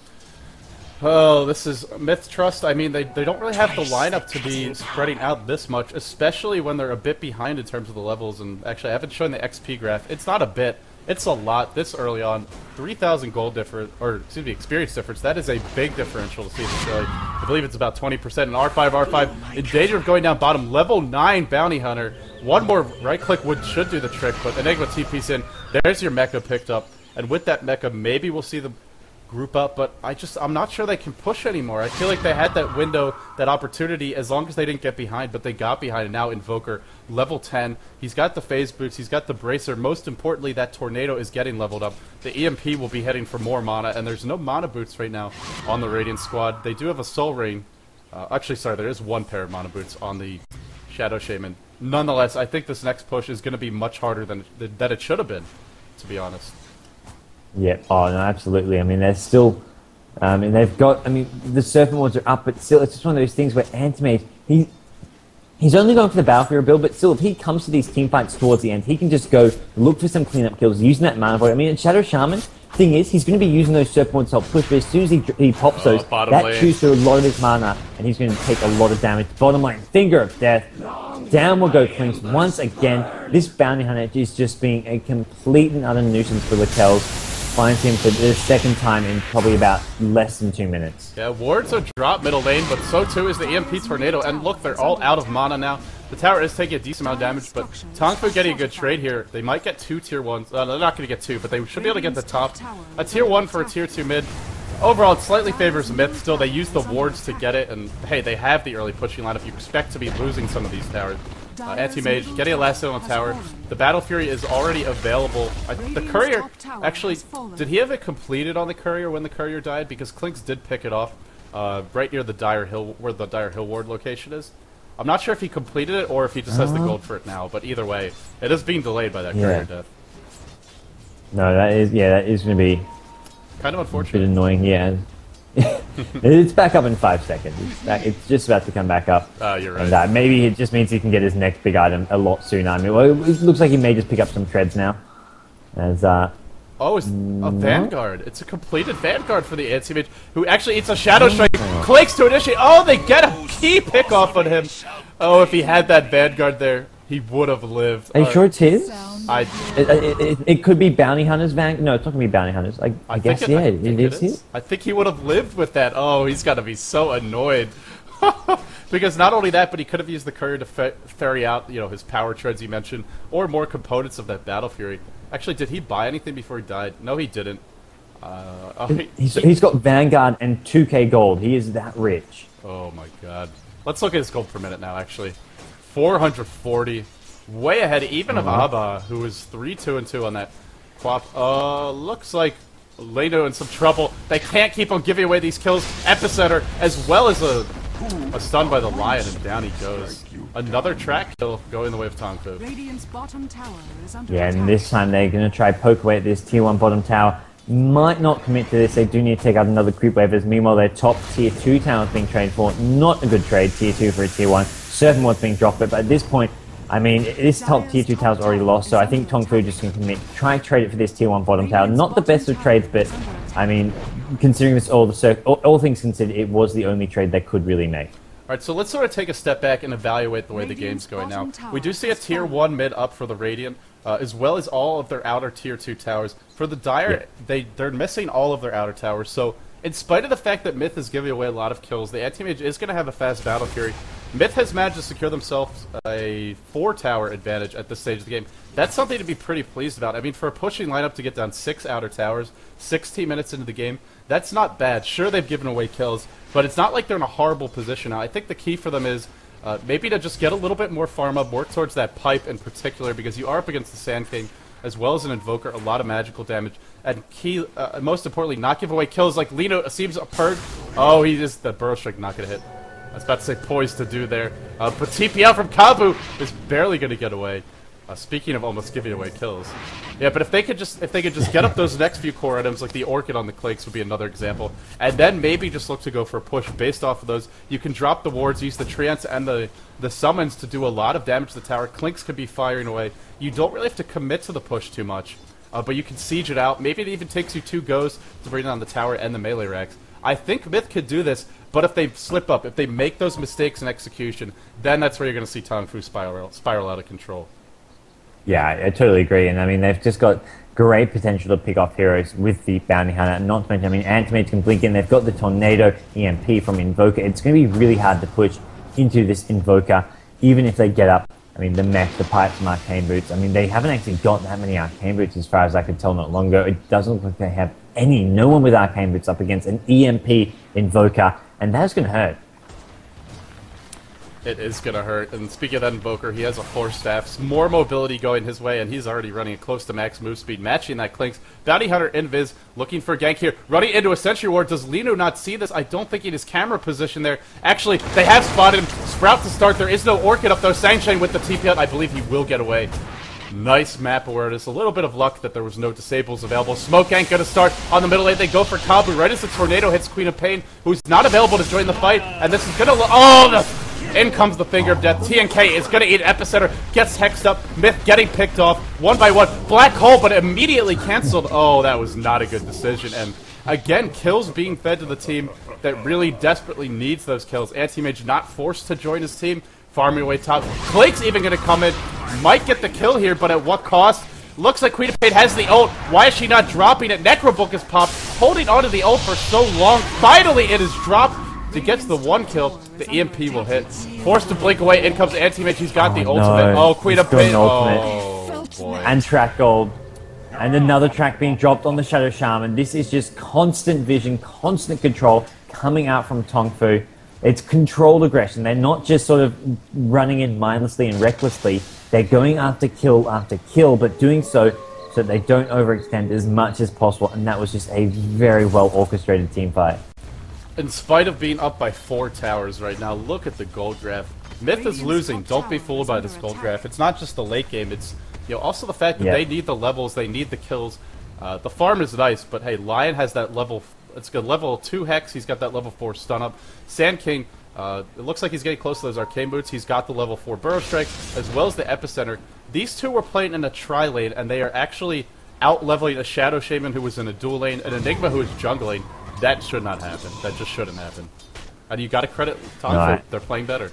A: Oh, this is mith-trust. I mean, they don't really have the lineup to be spreading out this much, especially when they're a bit behind in terms of the levels. And actually, I haven't shown the XP graph. It's not a bit. It's a lot this early on. 3,000 gold difference, or excuse me, experience difference. That is a big differential to see this early. I believe it's about 20%. And R5 in danger of going down bottom. Level 9 Bounty Hunter. One more right click should do the trick, but Enigma TP's in. There's your mecha picked up. And with that mecha, maybe we'll see them group up, but I'm not sure they can push anymore. I feel like they had that window, that opportunity, as long as they didn't get behind, but they got behind, and now Invoker, level 10. He's got the phase boots, he's got the bracer. Most importantly, that tornado is getting leveled up. The EMP will be heading for more mana, and there's no mana boots right now on the Radiant squad. They do have a Soul Ring. Actually, sorry, there is one pair of mana boots on the Shadow Shaman. Nonetheless, I think this next push is going to be much harder than it should have been, to be honest.
B: Yeah, oh no, absolutely. I mean, they're still, and they've got, I mean, the Serpent Wards are up, but still, it's just one of those things where Anti-Mage, he's only going for the Battlefield build, but still, if he comes to these team fights towards the end, he can just go look for some cleanup kills using that mana void. I mean, in Shadow Shaman, thing is, he's going to be using those Serpent Wards to help push, but as soon as he pops those, that chews through a lot of his mana, and he's going to take a lot of damage. Bottom line, Finger of Death. Down will go Clinks once again. This Bounty Hunter is just being a complete and utter nuisance for Lakells. Finds him for the second time in probably about less than 2 minutes.
A: Yeah, wards are dropped middle lane, but so too is the EMP Tornado. And look, they're all out of mana now. The tower is taking a decent amount of damage, but TongFu getting a good trade here. They might get 2 tier 1s. They're not going to get 2, but they should be able to get the top. A tier 1 for a tier 2 mid. Overall, it slightly favors Myth. Still, they use the wards to get it, and hey, they have the early pushing lineup. You expect to be losing some of these towers. Anti-Mage, getting a last hit on the tower. The Battle Fury is already available. The Courier, actually, did he have it completed on the Courier when the Courier died? Because Clinks did pick it off right near the Dire Hill, where the Dire Hill ward location is. I'm not sure if he completed it or if he just has the gold for it now, but either way, it is being delayed by that Courier death.
B: No, that is going to be
A: kind of unfortunate.
B: A bit annoying, yeah. It's back up in 5 seconds. It's just about to come back up.
A: You're right.
B: And maybe it just means he can get his next big item a lot sooner. I mean, well, it looks like he may just pick up some treads now. As
A: Oh, it's a Vanguard. It's a completed Vanguard for the anti-mage, who actually eats a Shadow Strike, clicks to initiate. Oh, they get a key pick off on him. Oh, if he had that Vanguard there, he would have lived.
B: Are you sure it's his?
A: I
B: It could be Bounty Hunters Vanguard. No, it's not going to be Bounty Hunters. I guess, yeah, it is his.
A: I think he would have lived with that. Oh, he's got to be so annoyed. Because not only that, but he could have used the courier to ferry out, you know, his power treads you mentioned, or more components of that Battle Fury. Actually, did he buy anything before he died? No, he didn't.
B: He's got Vanguard and 2k gold. He is that rich.
A: Oh my god. Let's look at his gold per minute now, actually. 440. Way ahead even of Abba, who was 3-2-2 on that quap. Looks like Leno in some trouble. They can't keep on giving away these kills. Epicenter, as well as a stun by the Lion, and down he goes. Another track kill going the way of TongFu.
B: Yeah, and this time they're going to try poke away at this tier 1 bottom tower. Might not commit to this. They do need to take out another creep wave, as meanwhile their top tier 2 tower is being traded for. Not a good trade, tier 2 for a tier 1. Surfing what's being dropped, but at this point, I mean, this top tier 2 tower is already lost, so I think TongFu just can commit. Try and trade it for this tier 1 bottom tower. Not the best of trades, but I mean, considering this all things considered, it was the only trade they could really make.
A: Alright, so let's sort of take a step back and evaluate the way the game's going now. We do see a tier 1 mid up for the Radiant, as well as all of their outer tier 2 towers. For the Dire, they're missing all of their outer towers, so in spite of the fact that Myth is giving away a lot of kills, the anti-mage is going to have a fast Battle Fury. Myth has managed to secure themselves a 4-tower advantage at this stage of the game. That's something to be pretty pleased about. I mean, for a pushing lineup to get down 6 outer towers, 16 minutes into the game, that's not bad. Sure, they've given away kills, but it's not like they're in a horrible position now. I think the key for them is maybe to just get a little bit more farm up, work towards that pipe in particular, because you are up against the Sand King, as well as an Invoker, a lot of magical damage, and key, most importantly, not give away kills like Lino seems a purge. Oh, the Burrow Strike not going to hit. I was about to say poised to do there. But TP out from Kabu is barely going to get away. Speaking of almost giving away kills. Yeah, but if they could just get up those next few core items, like the Orchid on the Clinks would be another example, and then maybe just look to go for a push based off of those. You can drop the wards, use the Treants and the summons to do a lot of damage to the tower. Clinks could be firing away. You don't really have to commit to the push too much, but you can siege it out. Maybe it even takes you 2 goes to bring down the tower and the melee racks. I think Myth could do this, but if they slip up, if they make those mistakes in execution, then that's where you're going to see TongFu spiral out of control.
B: Yeah, I totally agree, and I mean, they've just got great potential to pick off heroes with the Bounty Hunter, and not to mention, I mean, Antimage can blink in, they've got the Tornado EMP from Invoker. It's going to be really hard to push into this Invoker, even if they get up, I mean, the mech, the pipes, and Arcane Boots. I mean, they haven't actually got that many Arcane Boots as far as I could tell not long ago. It doesn't look like they have no one with Arcane Boots up against an EMP Invoker, and that's going to hurt.
A: It is going to hurt. And speaking of that Invoker, he has a 4 staffs, more mobility going his way, and he's already running close to max move speed, matching that Clinks. Bounty Hunter Invis looking for a gank here, running into a Sentry Ward. Does Lino not see this? I don't think he had his camera position there. Actually, they have spotted him. Sprout to start. There is no Orchid up though. Sangshine with the TP out. I believe he will get away. Nice map awareness. A little bit of luck that there was no disables available. Smoke Gank going to start on the middle lane. They go for Kabu right as the Tornado hits Queen of Pain, who's not available to join the fight. And this is going to... In comes the Finger of Death. TNK is going to eat Epicenter. Gets hexed up. Myth getting picked off. 1 by 1. Black Hole, but immediately canceled. Oh, that was not a good decision. And again, kills being fed to the team that really desperately needs those kills. Anti-Mage not forced to join his team. Farming away top. Clake's even going to come in. Might get the kill here, but at what cost? Looks like Queen of Pain has the ult. Why is she not dropping it? Necrobook is popped. Holding onto the ult for so long. Finally, it is dropped. He gets the 1 kill, the EMP will hit. Forced to blink away, in comes the Anti-Mage, he's got the ultimate.
B: No.
A: Oh, Queen of Pain.
B: Oh,
A: boy.
B: And track gold. And another track being dropped on the Shadow Shaman. This is just constant vision, constant control coming out from TongFu. It's controlled aggression. They're not just sort of running in mindlessly and recklessly. They're going after kill, but doing so that they don't overextend as much as possible. And that was just a very well orchestrated team fight.
A: In spite of being up by 4 towers right now, look at the gold graph. Myth is losing. Don't be fooled by this gold graph. It's not just the late game. It's also the fact that they need the levels, they need the kills. The farm is nice, but hey, Lion has that level It's good. Level 2 Hex, he's got that level 4 stun up. Sand King, it looks like he's getting close to those arcane boots. He's got the level 4 Burrow Strike, as well as the Epicenter. These two were playing in a tri-lane, and they are actually out-leveling a Shadow Shaman who was in a dual lane, an Enigma who is jungling. That should not happen. That just shouldn't happen. And you got to credit TongFu. They're playing better.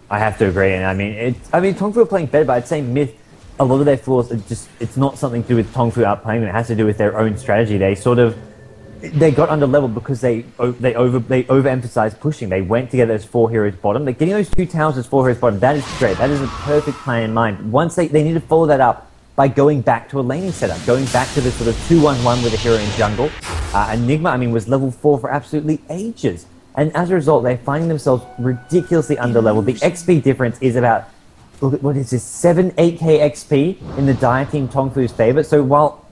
B: I have to agree, and I mean, TongFu are playing better, but I'd say Myth, a lot of their flaws, it's not something to do with TongFu outplaying them. It has to do with their own strategy. They got under level because they overemphasized pushing. They went to get those 4 heroes bottom. They're getting those 2 towers as 4 heroes bottom. That is great. That is a perfect plan in mind. Once they need to follow that up by going back to a laning setup, going back to the sort of 2-1-1 with a hero in jungle. Enigma, I mean, was level 4 for absolutely ages. And as a result, they're finding themselves ridiculously under-leveled. The XP difference is about, what is this, 8k XP in the Dire Team TongFu's favor. So while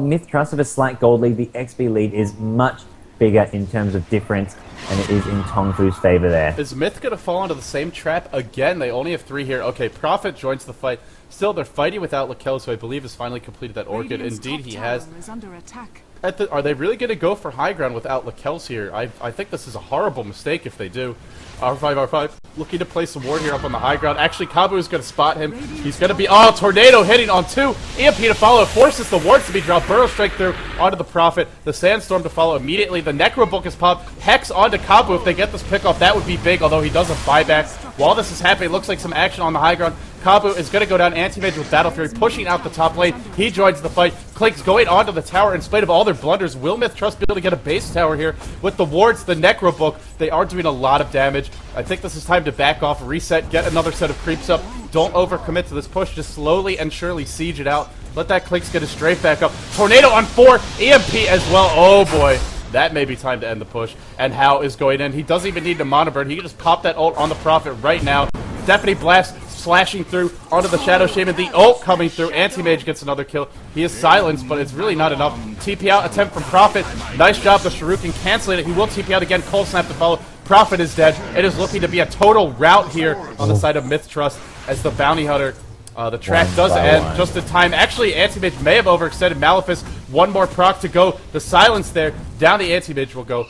B: mith-trust have a slight gold lead, the XP lead is much bigger in terms of difference, and it is in TongFu's favor there.
A: Is Myth going to fall into the same trap again? They only have 3 here. Okay, Prophet joins the fight. Still, they're fighting without Lakel, who I believe has finally completed that Orchid. Indeed, he has.
C: Under attack.
A: Are they really going to go for high ground without Lakel's here? I think this is a horrible mistake if they do. R5, looking to place a ward here up on the high ground. Actually, Kabu is going to spot him. He's going to be... Oh, Tornado hitting on 2. EMP to follow. Forces the wards to be dropped. Burrow Strike through onto the Prophet. The Sandstorm to follow immediately. The Necrobook is popped. Hex onto Kabu. If they get this pick off, that would be big, although he does a buyback. While this is happening, it looks like some action on the high ground. Kabu is going to go down anti-mage with Battle Fury, pushing out the top lane. He joins the fight. Clink's going onto the tower. In spite of all their blunders, will mith-trust be able to get a base tower here? With the wards, the Necrobook, they are doing a lot of damage. I think this is time to back off, reset, get another set of creeps up. Don't overcommit to this push. Just slowly and surely siege it out. Let that Clink's get his strafe back up. Tornado on 4. EMP as well. Oh, boy. That may be time to end the push. And How is going in. He doesn't even need to Mana Burn. He can just pop that ult on the Prophet right now. Deputy Blast slashing through onto the Shadow Shaman. The ult coming through. Anti-Mage gets another kill. He is silenced, but it's really not enough. TP out attempt from Prophet. Nice job. The Shuriken canceling it. He will TP out again. Cold Snap to follow. Prophet is dead. It is looking to be a total rout here on the side of mith-trust as the Bounty Hunter. The track does end just in time. Actually, Anti-Mage may have overextended. Malefice, one more proc to go. The silence there. Down the Anti-Mage will go.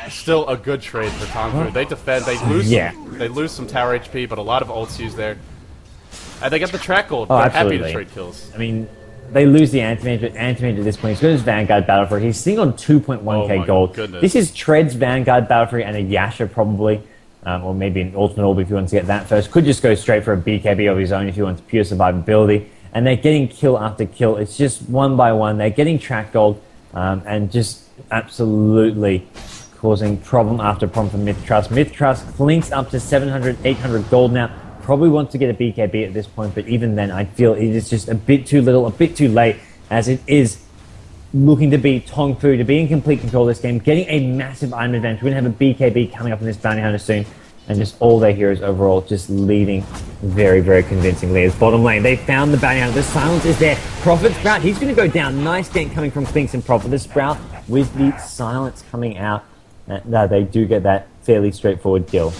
A: Still a good trade for TongFu. They defend. They lose some tower HP, but a lot of ults used there. And they get the track gold. They're happy to trade kills.
B: I mean, they lose the Anti-Mage, but Anti-Mage at this point, he's got his Vanguard Battle Fury. He's sitting on 2.1k gold.
A: Goodness.
B: This is Tread's Vanguard Battle Fury and a Yasha probably. Or maybe an Ultimate Orb if you want to get that first. Could just go straight for a BKB of his own if you want pure survivability. And they're getting kill after kill. It's just one by one. They're getting track gold and just absolutely causing problem after problem for mith-trust. Mith-trust clinks up to 700, 800 gold now. Probably wants to get a BKB at this point, but even then I feel it is just a bit too little, a bit too late, as it is looking to be TongFu, to be in complete control of this game, getting a massive item advantage. We're going to have a BKB coming up in this Bounty Hunter soon, and just all their heroes overall just leading very, very convincingly. As bottom lane, they found the Bounty Hunter. The silence is there. Prophet Sprout, he's going to go down. Nice gank coming from Clinks and Prophet. The Sprout with the silence coming out. They do get that fairly straightforward kill.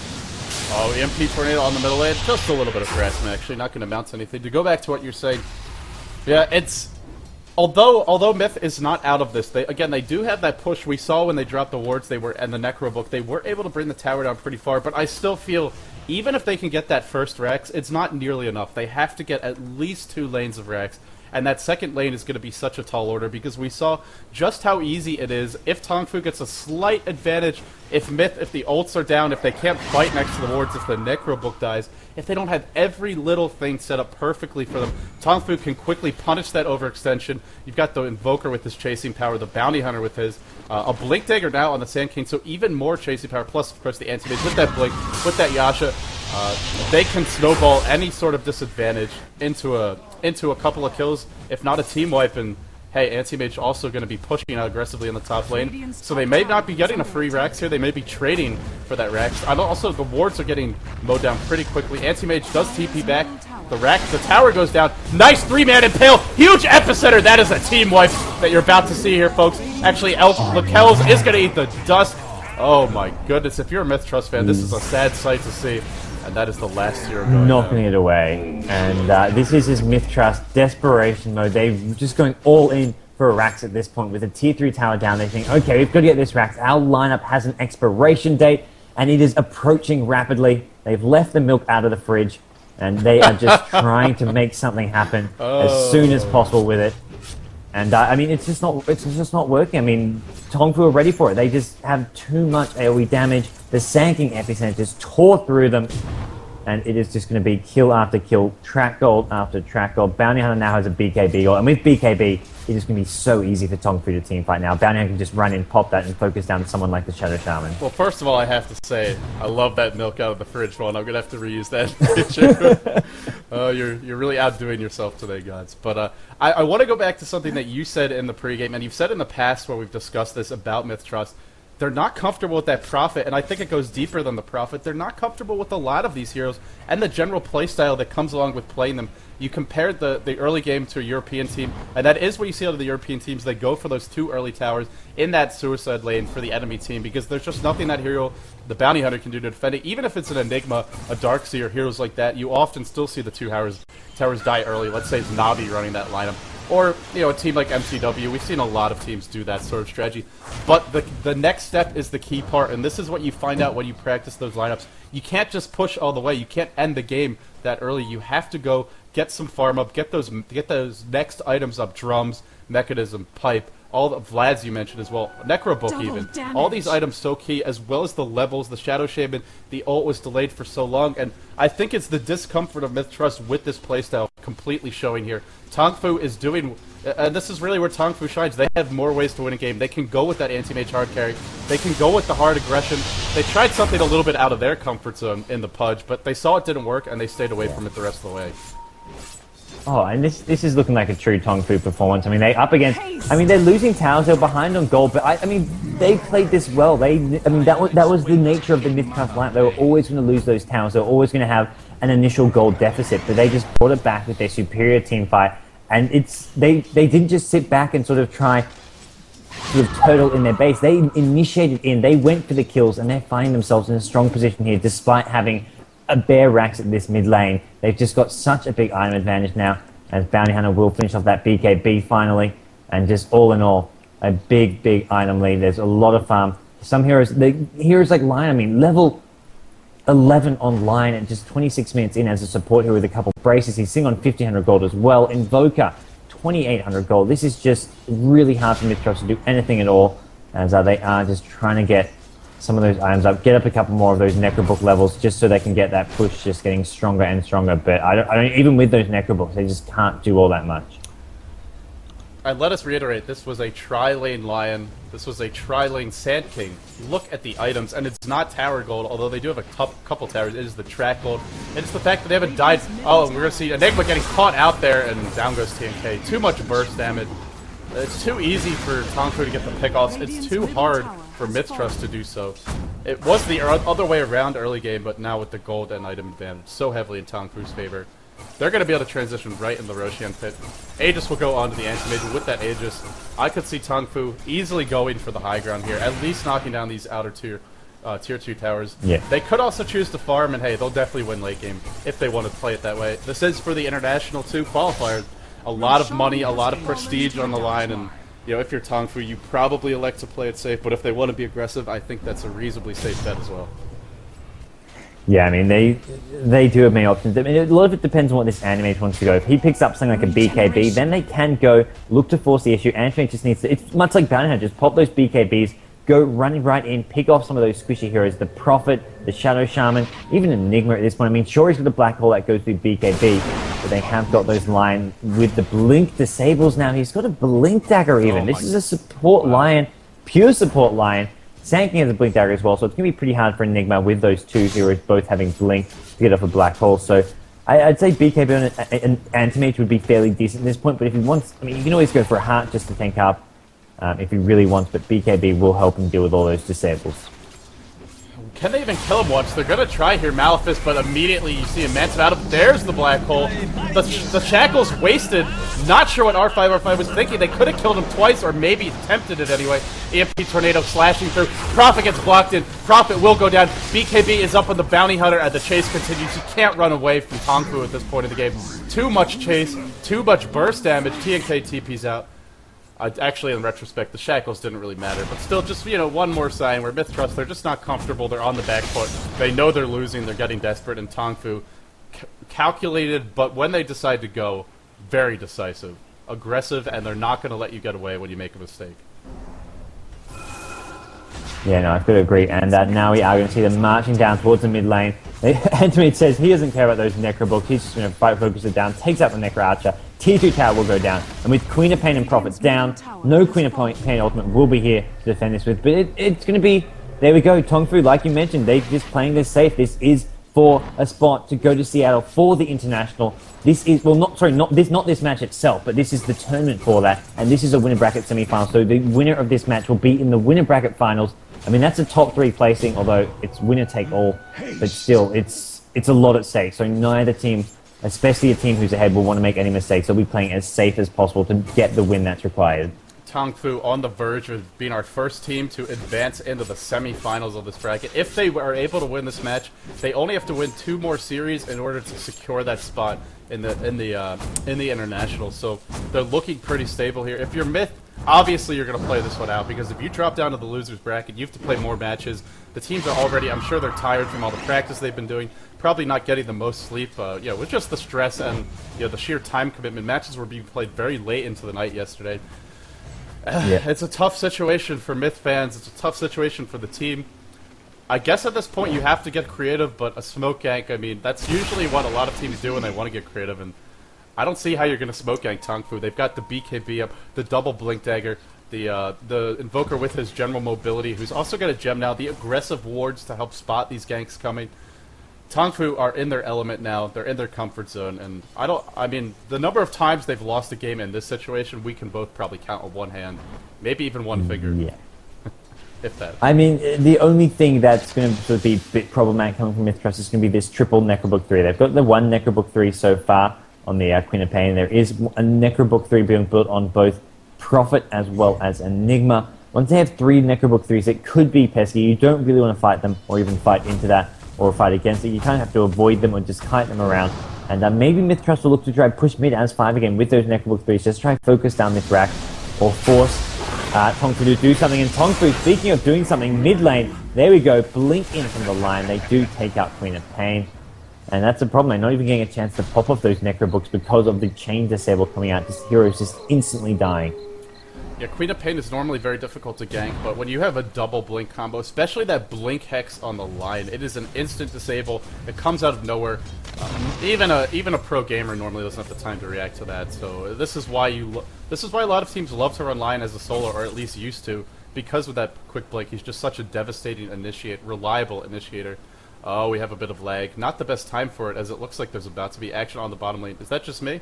A: Oh, EMP Tornado on the middle lane. Just a little bit of harassment, actually. Not going to amount to anything. To go back to what you're saying, yeah, it's... Although Myth is not out of this, they do have that push we saw when they dropped the wards. And the Necrobook, they were able to bring the tower down pretty far. But I still feel, even if they can get that first Rex, it's not nearly enough. They have to get at least 2 lanes of Rex. And that second lane is going to be such a tall order because we saw just how easy it is if TongFu gets a slight advantage, if the ults are down, if they can't fight next to the wards, if the Necrobook dies, if they don't have every little thing set up perfectly for them, TongFu can quickly punish that overextension. You've got the Invoker with his chasing power, the Bounty Hunter with his, a Blink Dagger now on the Sand King, so even more chasing power, plus of course the Anti-Mage with that Blink, with that Yasha. They can snowball any sort of disadvantage into a couple of kills, if not a team wipe. And hey, Anti-Mage also going to be pushing out aggressively in the top lane, so they may not be getting a free Rax here. They may be trading for that Rax. Also, the wards are getting mowed down pretty quickly. Anti-Mage does TP back. The tower goes down. Nice 3-man impale. Huge epicenter. That is a team wipe that you're about to see here, folks. Actually, Lakel's is going to eat the dust. Oh my goodness. If you're a mith-trust fan, this is a sad sight to see. And that is the last hero going
B: knocking it away. And this is his mith-trust desperation mode. They're just going all in for a Rax at this point. With a tier 3 tower down, they think, okay, we've got to get this Rax. Our lineup has an expiration date, and it is approaching rapidly. They've left the milk out of the fridge, and they are just trying to make something happen as soon as possible with it. And I mean, it's just not working. I mean, TongFu are ready for it. They just have too much AoE damage. The Sanking Epicenter just tore through them, and it is just going to be kill after kill, track gold after track gold. Bounty Hunter now has a BKB gold, and with BKB, it is going to be so easy for TongFu to teamfight now. Bounty Hunter can just run in, pop that, and focus down someone like the Shadow Shaman.
A: Well, first of all, I have to say, I love that milk out of the fridge one. I'm going to have to reuse that picture. You're really outdoing yourself today, gods. But I want to go back to something that you said in the pregame, and you've said in the past where we've discussed this about mith-trust. They're not comfortable with that Prophet, and I think it goes deeper than the Prophet. They're not comfortable with a lot of these heroes and the general playstyle that comes along with playing them. You compared the early game to a European team, and that is what you see out of the European teams. They go for those 2 early towers in that suicide lane for the enemy team because there's just nothing that hero, the Bounty Hunter, can do to defend it. Even if it's an Enigma, a Darkseer, heroes like that, you often still see the 2 towers die early. Let's say it's Navi running that lineup. Or, you know, a team like MCW, we've seen a lot of teams do that sort of strategy. But the next step is the key part, and this is what you find out when you practice those lineups. You can't just push all the way. You can't end the game that early. You have to go get some farm up, get those next items up, drums, mechanism, pipe, all the Vlads you mentioned as well, Necrobook even. All these items so key, as well as the levels, the Shadow Shaman, the ult was delayed for so long, and I think it's the discomfort of mith-trust with this playstyle completely showing here. TongFu is doing, and this is really where TongFu shines. They have more ways to win a game. They can go with that anti-mage hard carry. They can go with the hard aggression. They tried something a little bit out of their comfort zone in the Pudge, but they saw it didn't work, and they stayed away from it the rest of the way.
B: Oh, and this is looking like a true TongFu performance. I mean, they're losing towers. They're behind on gold, but I mean, they played this well. That was the nature of the mith-trust lineup. They were always going to lose those towers. They were always going to have an initial gold deficit, but they just brought it back with their superior team fight. And they didn't just sit back and sort of try to turtle in their base. They initiated in. They went for the kills, and they're finding themselves in a strong position here, despite having a bare Rax at this mid lane. They've just got such a big item advantage now, as Bounty Hunter will finish off that BKB finally, and just all in all, a big item lead. There's a lot of farm. Some heroes, heroes like Lion, I mean, level 11 on Lion at just 26 minutes in as a support hero with a couple braces. He's sitting on 1,500 gold as well. Invoker, 2,800 gold. This is just really hard for mith-trust to do anything at all, as they are just trying to get some of those items up, get up a couple more of those Necrobook levels just so they can get that push just getting stronger and stronger. But I don't even with those Necrobooks, they just can't do all that much.
A: Let us reiterate, this was a tri-lane Lion, this was a tri-lane Sand King. Look at the items, and it's not tower gold, although they do have a couple towers. It is the track gold, and it's the fact that they haven't died. Oh, and we're going to see Enigma getting caught out there, and down goes TNK. Too much burst damage. It's too easy for TongFu to get the pickoffs. It's too hard for mith-trust to do so. It was the other way around early game, but now with the gold and item advantage so heavily in TongFu's favor, they're going to be able to transition right in the Roshan pit. Aegis will go on to the anti-mage. With that Aegis, I could see TongFu easily going for the high ground here, at least knocking down these outer tier 2 towers. Yeah. They could also choose to farm, and hey, they'll definitely win late game if they want to play it that way. This is for the international 2 qualifiers. A lot of money, a lot of prestige on the line, and you know, if you're TongFu, you probably elect to play it safe, but if they want to be aggressive, I think that's a reasonably safe bet as well.
B: Yeah, I mean, they do have many options. I mean, a lot of it depends on what this Animate wants to go. If he picks up something like a BKB, then they can go look to force the issue. Animate just needs to, it's much like Bounty Hunter, just pop those BKBs, go running right in, pick off some of those squishy heroes, the Prophet, the Shadow Shaman, even Enigma at this point. I mean, sure, he's got a black hole that goes through BKB, but they have got those Lion with the Blink disables now. He's got a Blink Dagger even. This is a support Lion, pure support Lion. Sand King has a Blink Dagger as well, so it's going to be pretty hard for Enigma with those 2 heroes both having Blink to get off a black hole. So I'd say BKB on an Anti-Mage would be fairly decent at this point, but if he wants, I mean, you can always go for a Heart just to tank up if he really wants, but BKB will help him deal with all those disables.
A: Can they even kill him once? They're going to try here, Malefice, but immediately you see Immense out of there's the black hole. The Shackle's wasted. Not sure what R5 was thinking. They could have killed him twice, or maybe attempted it anyway. EMP Tornado slashing through. Prophet gets blocked in. Prophet will go down. BKB is up on the Bounty Hunter as the chase continues. You can't run away from TongFu at this point in the game. Too much chase, too much burst damage. TNK TP's out. Actually, in retrospect, the shackles didn't really matter, but still, just, you know, one more sign where mith-trust, they're just not comfortable, they're on the back foot, they know they're losing, they're getting desperate, and TongFu, calculated, but when they decide to go, very decisive, aggressive, and they're not going to let you get away when you make a mistake.
B: Yeah, no, I could agree. And now we are going to see them marching down towards the mid lane. Anthony says he doesn't care about those Necrobooks. He's just going to fight, focus it down, takes out the Necro Archer. Tier 2 tower will go down. And with Queen of Pain and Prophets down, no Queen of Pain Ultimate will be here to defend this with. But it's going to be, there we go, TongFu, like you mentioned, they're just playing this safe. This is for a spot to go to Seattle for the International. This is, well, not this match itself, but this is the tournament for that. And this is a winner bracket semi-final. So the winner of this match will be in the winner bracket finals. I mean, that's a top 3 placing, although it's winner take all, but still, it's a lot at stake. So neither team, especially a team who's ahead, will want to make any mistakes. They'll be playing as safe as possible to get the win that's required.
A: TongFu on the verge of being our first team to advance into the semi-finals of this bracket. If they are able to win this match, they only have to win 2 more series in order to secure that spot in the international. So they're looking pretty stable here. If you're Myth, obviously you're going to play this one out, because if you drop down to the losers bracket, you have to play more matches. The teams are already, I'm sure they're tired from all the practice they've been doing, probably not getting the most sleep, you know, with just the stress and, you know, the sheer time commitment. Matches were being played very late into the night yesterday. Yeah. It's a tough situation for Myth fans. It's a tough situation for the team. I guess at this point you have to get creative, but a smoke gank, I mean, that's usually what a lot of teams do when they want to get creative, and I don't see how you're going to smoke gank TongFu. They've got the BKB up, the double Blink Dagger, the Invoker with his general mobility, who's also got a gem now, the aggressive wards to help spot these ganks coming. TongFu are in their element now, they're in their comfort zone, and I mean, the number of times they've lost a game in this situation, we can both probably count on one hand, maybe even one finger. Yeah. If that. I
B: mean, the only thing that's going to sort of be a bit problematic coming from mith-trust is going to be this triple Necrobook 3. They've got the one Necrobook 3 so far on the Queen of Pain. There is a Necrobook 3 being built on both Prophet as well as Enigma. Once they have 3 Necrobook 3s, it could be pesky. You don't really want to fight them or even fight into that or fight against it. You kind of have to avoid them or just kite them around. And maybe mith-trust will look to try and push mid as 5 again with those Necrobook 3s. Just try and focus down this rack or force TongFu to do something. And TongFu, speaking of doing something, mid lane, there we go, blink in from the line. They do take out Queen of Pain. And that's the problem. They're not even getting a chance to pop off those Necrobooks because of the chain disable coming out. This hero is just instantly dying.
A: Yeah, Queen of Pain is normally very difficult to gank, but when you have a double blink combo, especially that blink hex on the line, it is an instant disable. It comes out of nowhere. Even a pro gamer normally doesn't have the time to react to that. So this is why a lot of teams love to run line as a solo, or at least used to, because of that quick blink. He's just such a devastating reliable initiator. Oh, we have a bit of lag. Not the best time for it, as it looks like there's about to be action on the bottom lane. Is that just me?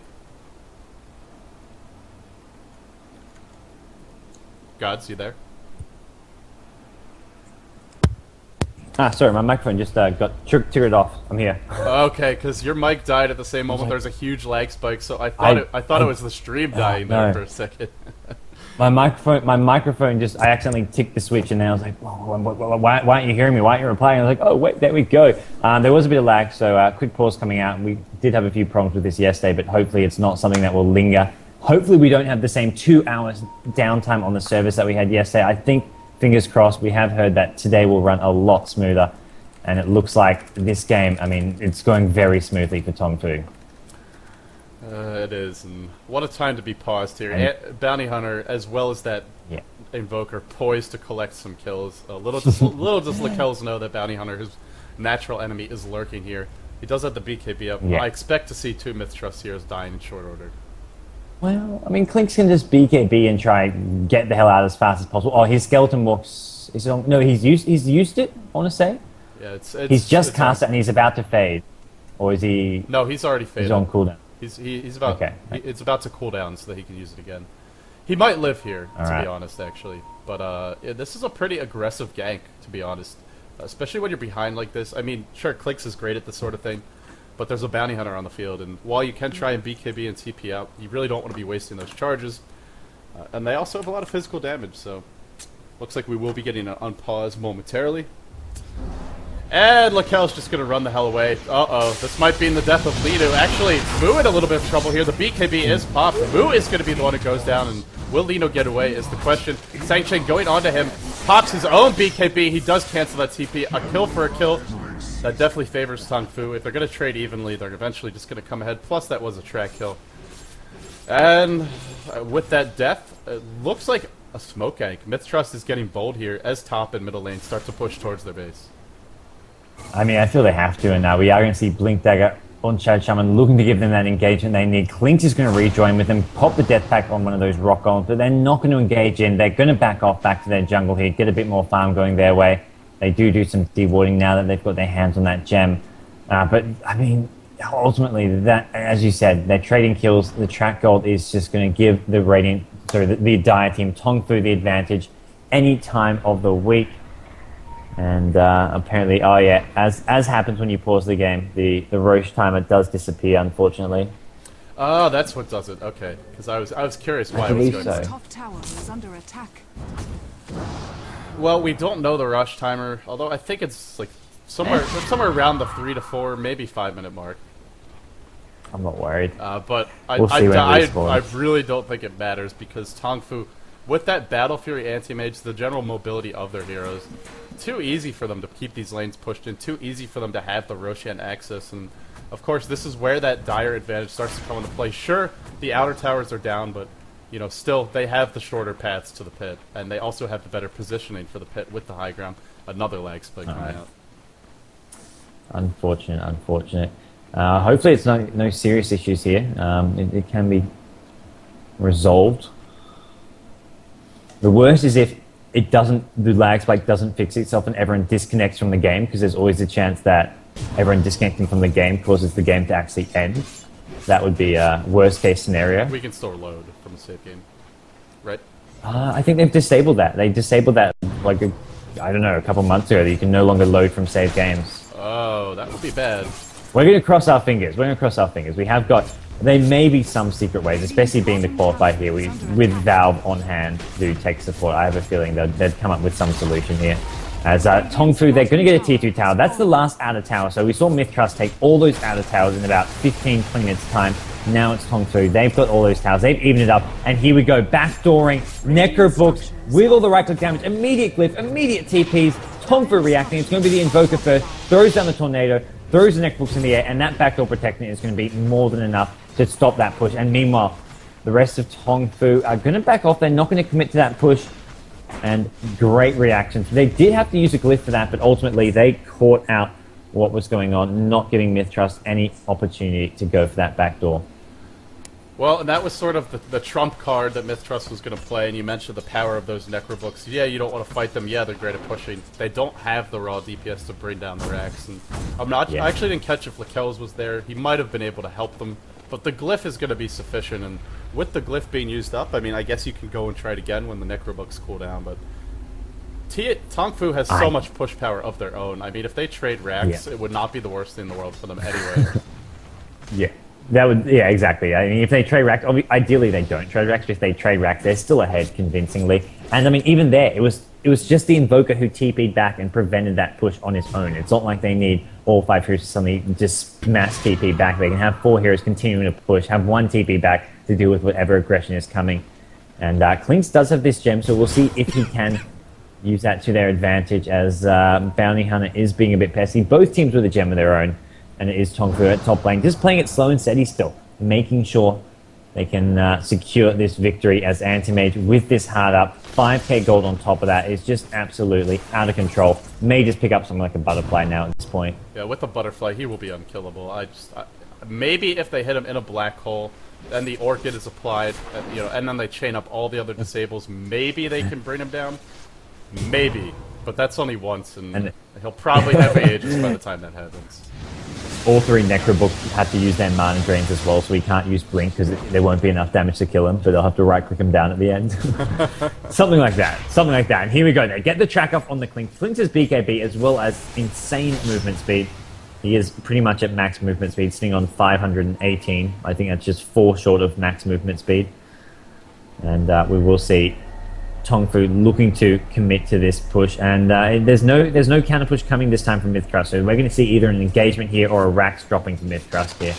A: Godz, you there?
B: Sorry, my microphone just got triggered off. I'm here.
A: Okay, because your mic died at the same moment. There's a huge lag spike, so I thought it was the stream dying there for a second.
B: My microphone just, I accidentally ticked the switch, and then I was like, why aren't you hearing me? Why aren't you replying? I was like, oh, wait, there we go. There was a bit of lag, so quick pause coming out. We did have a few problems with this yesterday, but hopefully it's not something that will linger. Hopefully we don't have the same 2 hours downtime on the service that we had yesterday. I think, fingers crossed, we have heard that today will run a lot smoother, and it looks like this game, I mean, it's going very smoothly for TongFu.
A: It is, and what a time to be paused here. Bounty Hunter, as well as that Invoker, poised to collect some kills. Little does Lakells know that Bounty Hunter, his natural enemy, is lurking here. He does have the BKB up. I expect to see 2 mith-trust heroes dying in short order.
B: Well, I mean, Clinks can just BKB and try and get the hell out as fast as possible. Oh, his skeleton walks. No, he's used it. I want to say. Yeah, he's just cast it and he's about to fade, or is he?
A: No, he's already faded.
B: He's on cooldown.
A: He's about. Okay. It's about to cool down so that he can use it again. He might live here, to be honest, actually. But this is a pretty aggressive gank, to be honest, especially when you're behind like this. I mean, sure, Clicks is great at this sort of thing. But there's a Bounty Hunter on the field, and while you can try and BKB and TP out, you really don't want to be wasting those charges. And they also have a lot of physical damage, so looks like we will be getting an unpause momentarily. And Lakel's just going to run the hell away. Uh-oh, this might be in the death of Lido. Actually, Moo in a little bit of trouble here. The BKB is popped. Moo is going to be the one who goes down, and will Lino get away is the question. Sang-Chen going onto him, pops his own BKB. He does cancel that TP. A kill for a kill. That definitely favors TongFu. If they're going to trade evenly, they're eventually just going to come ahead. Plus, that was a track kill. And with that death, it looks like a smoke gank. mith-trust is getting bold here as top and middle lane start to push towards their base.
B: I mean, I feel they have to, and we are going to see Blink Dagger on Chad Shaman looking to give them that engagement they need. Clint is going to rejoin with them, pop the death pack on one of those rock golems, but they're not going to engage in. They're going to back off back to their jungle here, get a bit more farm going their way. They do some dewarding now that they've got their hands on that gem. But, I mean, ultimately, that, as you said, they're trading kills. The track gold is just going to give the Radiant, sorry, the Dire team, TongFu, the advantage any time of the week. And apparently, oh yeah, as happens when you pause the game, the Roche timer does disappear, unfortunately.
A: Oh, that's what does it. Okay, because I was curious why it was going
B: so.
C: Top tower is under attack.
A: Well, we don't know the rush timer, although I think it's like somewhere around the 3 to 4, maybe 5-minute mark.
B: I'm not worried.
A: But
B: We'll see when it respawns.
A: I really don't think it matters because TongFu, with that Battle Fury anti-mage, the general mobility of their heroes, too easy for them to keep these lanes pushed in, too easy for them to have the Roshan access, and of course this is where that Dire advantage starts to come into play. Sure, the outer towers are down, but you know, still they have the shorter paths to the pit, and they also have the better positioning for the pit with the high ground. Another lag split coming out.
B: Unfortunate. Hopefully it's no serious issues here. It can be resolved. The worst is if the lag spike doesn't fix itself and everyone disconnects from the game, because there's always a chance that everyone disconnecting from the game causes the game to actually end. That would be a worst case scenario.
A: We can still load from the save game, right?
B: I think they've disabled that. They disabled that like, I don't know, a couple months ago, that you can no longer load from save games.
A: Oh, that would be bad.
B: We're going to cross our fingers. We have got... There may be some secret ways, especially being the qualifier here, with Valve on hand to take support. I have a feeling they'd come up with some solution here. As TongFu, they're going to get a tier 2 tower. That's the last outer tower. So we saw mith-trust take all those outer towers in about 15-20 minutes time. Now it's TongFu. They've got all those towers. They've evened it up. And here we go. Backdooring. Necrobooks with all the right-click damage. Immediate glyph. Immediate TPs. TongFu reacting. It's going to be the Invoker first. Throws down the Tornado. Throws the Necrobooks in the air. And that backdoor protection is going to be more than enough to stop that push. And meanwhile, the rest of TongFu are going to back off. They're not going to commit to that push. And great reactions. They did have to use a glyph for that, but ultimately they caught out what was going on, not giving mith-trust any opportunity to go for that backdoor.
A: Well, and that was sort of the trump card that mith-trust was going to play, and you mentioned the power of those Necrobooks. Yeah, you don't want to fight them. Yeah, they're great at pushing. They don't have the raw DPS to bring down the racks. And I actually didn't catch if Lakel's was there. He might have been able to help them, but the glyph is going to be sufficient, and with the glyph being used up, I mean, I guess you can go and try it again when the Necrobooks cool down, but TongFu has so much push power of their own. I mean, if they trade racks, it would not be the worst thing in the world for them anyway.
B: Exactly. I mean, if they trade racks, ideally they don't trade racks, but if they trade racks, they're still ahead convincingly. And I mean, even there, it was just the Invoker who TP'd back and prevented that push on his own. It's not like they need all 5 heroes to suddenly just mass TP back. They can have 4 heroes continuing to push, have 1 TP back to deal with whatever aggression is coming. And Klinks does have this gem, so we'll see if he can use that to their advantage, as Bounty Hunter is being a bit pesky. Both teams with a gem of their own, and it is TongFu at top lane, just playing it slow and steady still, making sure they can secure this victory as Anti-Mage with this hard up. 5k gold on top of that is just absolutely out of control. May just pick up something like a Butterfly now at this point.
A: Yeah, with the Butterfly, he will be unkillable. Maybe if they hit him in a black hole, then the Orchid is applied, and then they chain up all the other disables, maybe they can bring him down. Maybe. But that's only once, and he'll probably have Aegis by the time that happens.
B: All 3 Necrobooks have to use their mana drains as well, so we can't use Blink because there won't be enough damage to kill him, but they'll have to right-click him down at the end. Something like that. And here we go. They get the track off on the Klink. Klink's BKB as well as insane movement speed. He is pretty much at max movement speed, sitting on 518. I think that's just 4 short of max movement speed. And we will see TongFu looking to commit to this push, and there's no counter push coming this time from mith-trust, so we're going to see either an engagement here or a Rax dropping to mith-trust here,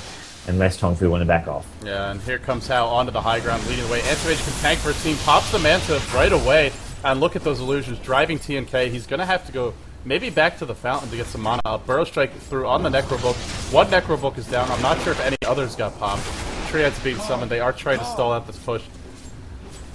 B: unless TongFu want to back off.
A: Yeah, and here comes Hao onto the high ground, leading the way. Anti-Mage can tank for his team, pops the Manta right away, and look at those illusions, driving TNK. He's going to have to go maybe back to the fountain to get some mana up. Burrow Strike through on the Necrobook. One Necrobook is down. I'm not sure if any others got popped. Triad's being summoned. They are trying to stall out this push.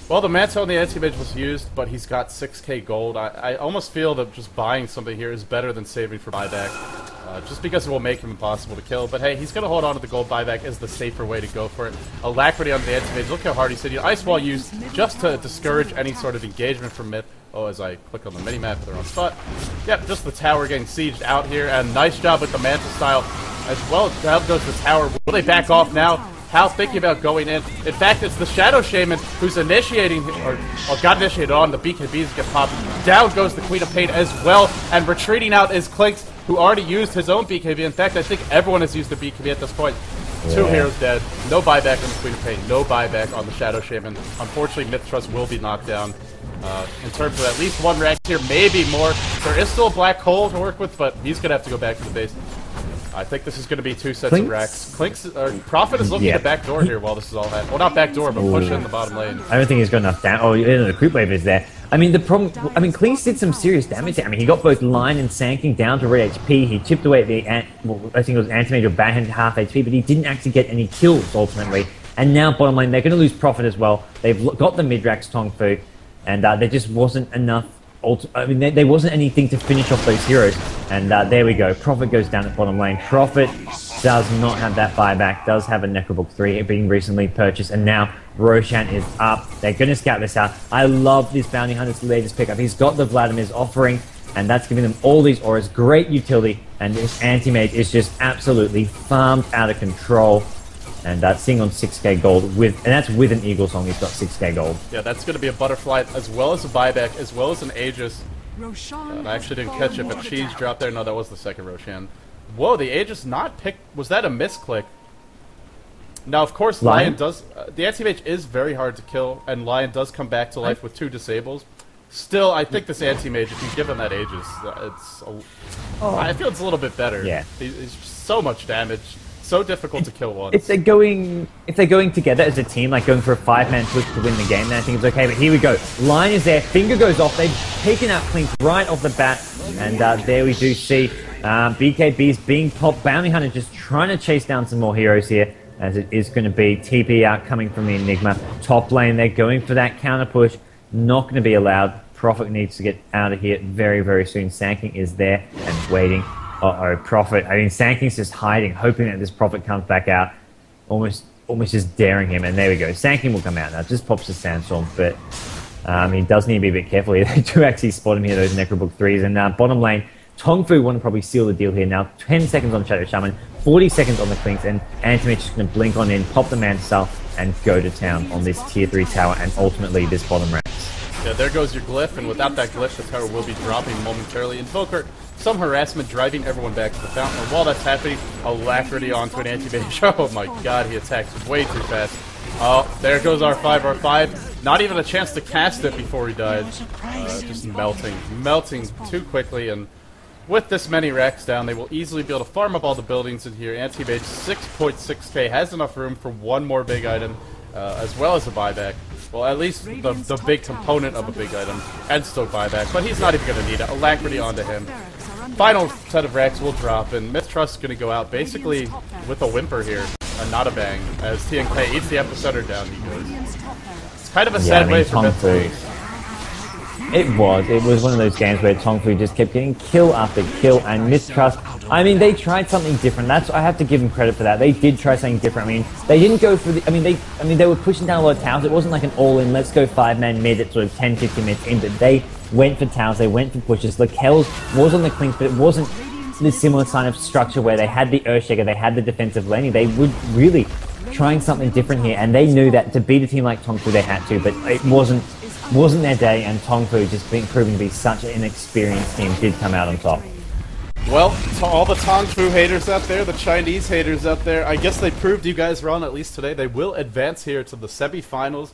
A: Well, the Manta on the anti-mage was used, but he's got 6k gold. I almost feel that just buying something here is better than saving for buyback, just because it will make him impossible to kill. But hey, he's going to hold on to the gold. Buyback is the safer way to go for it. Alacrity on the anti-mage. Look how hard he said. Ice Wall used just to discourage any sort of engagement from Myth. Oh, as I click on the mini-map at the wrong spot. Yep, just the tower getting sieged out here, and nice job with the Manta style. As well, down goes the tower. Will they back off now? Hal thinking about going in. In fact, it's the Shadow Shaman who's initiating, or got initiated on. The BKBs get popped. Down goes the Queen of Pain as well, and retreating out is Clinks, who already used his own BKB. In fact, I think everyone has used the BKB at this point. Yeah. 2 heroes dead. No buyback on the Queen of Pain. No buyback on the Shadow Shaman. Unfortunately, mith-trust will be knocked down. In terms of at least 1 rank here, maybe more. There is still a black hole to work with, but he's going to have to go back to the base. I think this is going to be 2 sets of racks. Prophet is looking at the back door here while this is all happening. Well, not back door, but push in the bottom lane.
B: I don't think he's got enough damage. Oh, the creep wave is there. I mean, the problem... I mean, Clinks did some serious damage there. I mean, he got both Line and Sanking down to red HP. He chipped away at the... Well, I think it was Anti-Mage or Backhand half HP, but he didn't actually get any kills, ultimately. And now, bottom lane, they're going to lose Prophet as well. They've got the mid-racks TongFu, and there just wasn't enough... I mean, there wasn't anything to finish off those heroes. And there we go. Prophet goes down at bottom lane. Prophet does not have that buyback. Does have a Necrobook 3 being recently purchased. And now Roshan is up. They're going to scout this out. I love this Bounty Hunter's latest pickup. He's got the Vladimir's offering. And that's giving them all these auras. Great utility. And this anti-mage is just absolutely farmed out of control. And seeing on 6k gold, and that's with an Eagle Song, he's got 6k gold.
A: Yeah, that's going to be a Butterfly, as well as a buyback, as well as an Aegis. I actually didn't catch it, but Cheese dropped there. No, that was the second Roshan. Whoa, the Aegis not picked. Was that a misclick? Now, of course, Lion does... the anti-mage is very hard to kill, and Lion does come back to life with 2 disables. Still, I think this anti-mage, if you give him that Aegis, I feel it's a little bit better.
B: Yeah.
A: He's so much damage. So difficult to kill once.
B: If they're going together as a team, like going for a 5-man push to win the game, then I think it's okay. But here we go. Line is there. Finger goes off. They've taken out Clink right off the bat. And there we do see BKBs being popped. Bounty Hunter just trying to chase down some more heroes here, as it is going to be TP out coming from the Enigma. Top lane, they're going for that counter push. Not going to be allowed. Prophet needs to get out of here very, very soon. Sanking is there and waiting. Uh-oh, Prophet. I mean, Sanking's just hiding, hoping that this Prophet comes back out. Almost just daring him. And there we go. Sanking will come out now. Just pops the Sandstorm. But he does need to be a bit careful here. They do actually spot him here, those Necrobook 3s. And bottom lane, TongFu want to probably seal the deal here now. 10 seconds on Shadow Shaman, 40 seconds on the Clinks, and Anti-Mage just going to blink on in, pop the Manta, and go to town on this tier 3 tower, and ultimately this bottom ranks.
A: Yeah, there goes your glyph, and without that glyph, the tower will be dropping momentarily. Invoker, some harassment, driving everyone back to the fountain. And while that's happening, Alacrity onto an anti-mage. Oh my god, he attacks way too fast. Oh, there goes R5, R5. Not even a chance to cast it before he died. Just melting too quickly, and with this many racks down, they will easily be able to farm up all the buildings in here. Anti-mage, 6.6k, has enough room for 1 more big item, as well as a buyback. Well, at least the big component of a big item, and still buyback, but he's not even going to need it. Alacrity onto him. Final set of racks will drop, and mith-trust is going to go out basically with a whimper here, and not a bang, as TNK eats the epicenter down he goes. It's kind of a sad way for mith-trust.
B: It was one of those games where TongFu just kept getting kill after kill, and mith-trust, I mean, they tried something different. I have to give them credit for that. They did try something different. I mean, they didn't go for the, they were pushing down a lot of towers. It wasn't like an all-in, let's go 5-man mid at sort of 10, 15 minutes in, but they went for towers, they went for pushes. Lakel's was on the Clinks, but it wasn't this similar kind of structure where they had the Earthshaker, they had the defensive laning. They would really trying something different here, and they knew that to beat a team like TongFu they had to, but it wasn't their day, and TongFu just being proven to be such an inexperienced team did come out on top.
A: Well, to all the TongFu haters out there, the Chinese haters out there, I guess they proved you guys wrong, at least today. They will advance here to the semi-finals.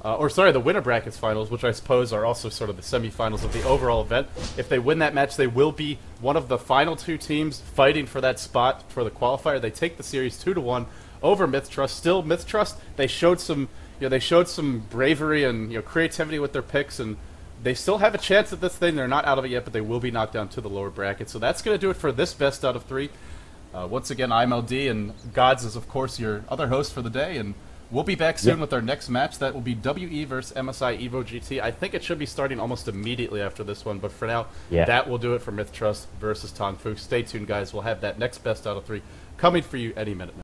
A: or sorry, the winner brackets finals, which I suppose are also sort of the semifinals of the overall event. If they win that match, they will be one of the final 2 teams fighting for that spot for the qualifier. They take the series 2-1 over mith-trust. Still, mith-trust, they showed some, they showed some bravery and creativity with their picks, and they still have a chance at this thing. They're not out of it yet, but they will be knocked down to the lower bracket. So that's going to do it for this best out of 3. Once again, I'm LD, and Godz is, of course, your other host for the day, and we'll be back soon with our next match. That will be WE versus MSI Evo GT. I think it should be starting almost immediately after this one, but for now, that will do it for mith-trust versus TongFu. Stay tuned, guys. We'll have that next best out of 3 coming for you any minute now.